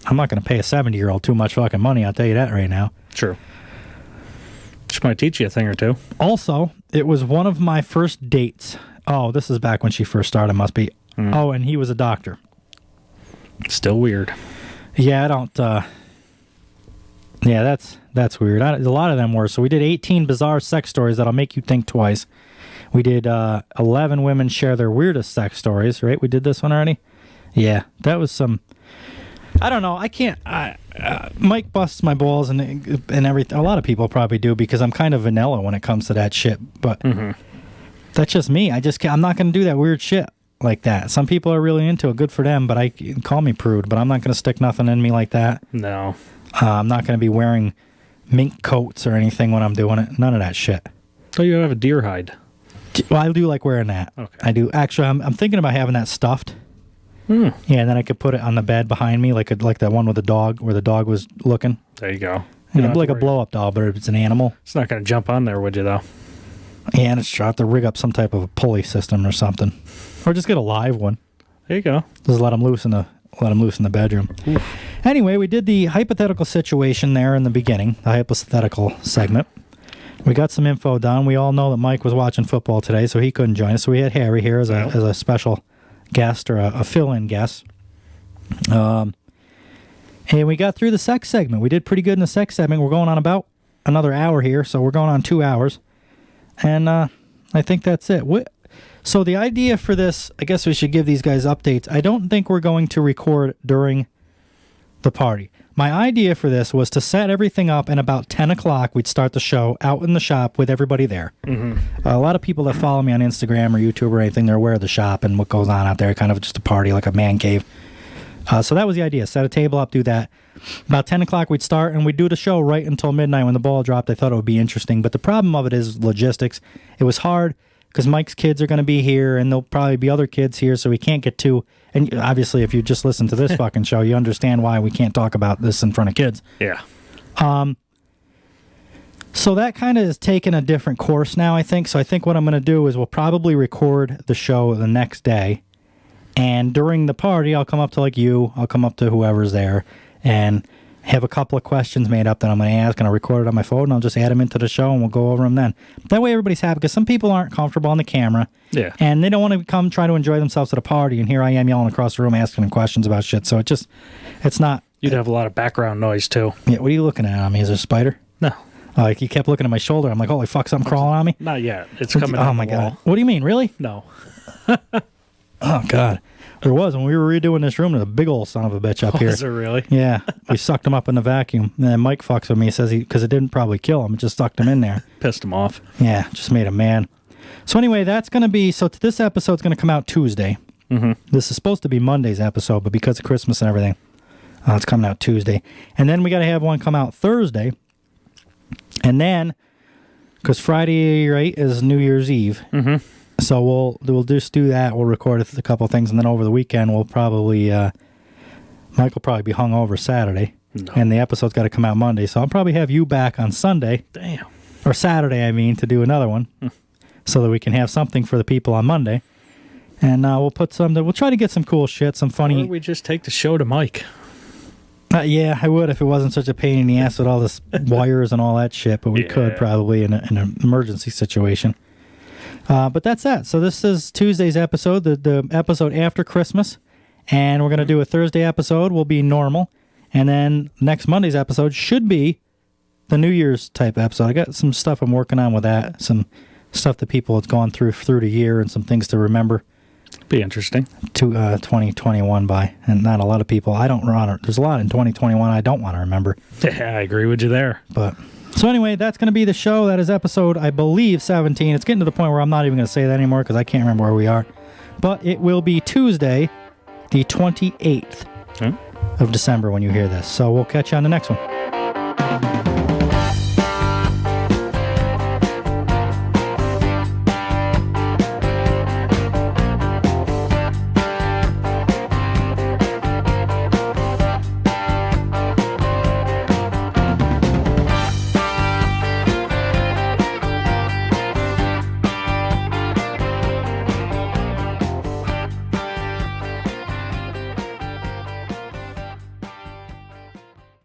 I'm not going to pay a 70-year-old too much fucking money, I'll tell you that right now. True. She might teach you a thing or two. Also, it was one of my first dates. Oh, this is back when she first started, must be. Oh, and he was a doctor. Still weird. Yeah, I don't... Yeah, that's weird. A lot of them were. So we did 18 bizarre sex stories that'll make you think twice. We did 11 women share their weirdest sex stories, right? We did this one already? Yeah, that was some... I don't know. I can't... Mike busts my balls and everything. A lot of people probably do, because I'm kind of vanilla when it comes to that shit. But that's just me. I'm not going to do that weird shit like that. Some people are really into it. Good for them. But call me prude. But I'm not going to stick nothing in me like that. No. I'm not going to be wearing mink coats or anything when I'm doing it. None of that shit. So you have a deer hide. Well, I do like wearing that. Okay. I do. Actually, I'm thinking about having that stuffed. Yeah, and then I could put it on the bed behind me, like that one with the dog, where the dog was looking. There you go. Like a blow-up doll, but it's an animal. It's not going to jump on there, would you, though? Yeah, and it's true. I have to rig up some type of a pulley system or something. Or just get a live one. There you go. Just let them loose in the let him loose in the bedroom. Anyway, we did the hypothetical situation there in the beginning, the hypothetical segment. We got some info done. We all know that Mike was watching football today, so he couldn't join us. So we had Harry here as a special guest or a fill-in guest. And we got through the sex segment. We did pretty good in the sex segment. We're going on about another hour here, so we're going on 2 hours. And I think that's it. So the idea for this, I guess we should give these guys updates. I don't think we're going to record during the party. My idea for this was to set everything up, and about 10 o'clock we'd start the show out in the shop with everybody there. Mm-hmm. A lot of people that follow me on Instagram or YouTube or anything, they're aware of the shop and what goes on out there, kind of just a party, like a man cave. So that was the idea. Set a table up, do that. About 10 o'clock we'd start, and we'd do the show right until midnight. When the ball dropped, I thought it would be interesting. But the problem of it is logistics. It was hard because Mike's kids are going to be here, and there'll probably be other kids here, so we can't get too... And obviously, if you just listen to this fucking show, you understand why we can't talk about this in front of kids. Yeah. So that kind of is taking a different course now, I think. So I think what I'm going to do is we'll probably record the show the next day. And during the party, I'll come up to I'll come up to whoever's there and have a couple of questions made up that I'm going to ask, and I'll record it on my phone, and I'll just add them into the show, and we'll go over them then. That way everybody's happy, because some people aren't comfortable on the camera, and they don't want to come try to enjoy themselves at a party, and here I am yelling across the room asking them questions about shit, so it's not... You'd have a lot of background noise, too. Yeah, what are you looking at on me? Is there a spider? No. Like, you kept looking at my shoulder. I'm like, holy fuck, something crawling on me? Not yet. It's coming down. Oh, my God. What do you mean, really? No. Oh, God. There was. When we were redoing this room, there's a big old son of a bitch up here. Is there really? Yeah. We sucked him up in the vacuum. And then Mike fucks with me. He says because it didn't probably kill him. It just sucked him in there. Pissed him off. Yeah. Just made him mad. So anyway, that's going to be... So this episode's going to come out Tuesday. Mm-hmm. This is supposed to be Monday's episode, but because of Christmas and everything, it's coming out Tuesday. And then we got to have one come out Thursday. And then, because Friday, right, is New Year's Eve. Mm-hmm. So we'll just do that. We'll record a couple things, and then over the weekend we'll probably Mike will probably be hung over Saturday, and the episode's got to come out Monday. So I'll probably have you back on Sunday, or Saturday, I mean, to do another one, so that we can have something for the people on Monday, and we'll try to get some cool shit, some funny. Or we just take the show to Mike. Yeah, I would if it wasn't such a pain in the ass with all this wires and all that shit, but we could probably in an emergency situation. But that's that. So this is Tuesday's episode, the episode after Christmas. And we're going to do a Thursday episode. Will be normal. And then next Monday's episode should be the New Year's type episode. I got some stuff I'm working on with that. Some stuff that people have gone through the year and some things to remember. Be interesting. To 2021 by. And not a lot of people. There's a lot in 2021 I don't want to remember. Yeah, I agree with you there. But... So anyway, that's going to be the show. That is episode, I believe, 17. It's getting to the point where I'm not even going to say that anymore because I can't remember where we are. But it will be Tuesday, the 28th of December when you hear this. So we'll catch you on the next one.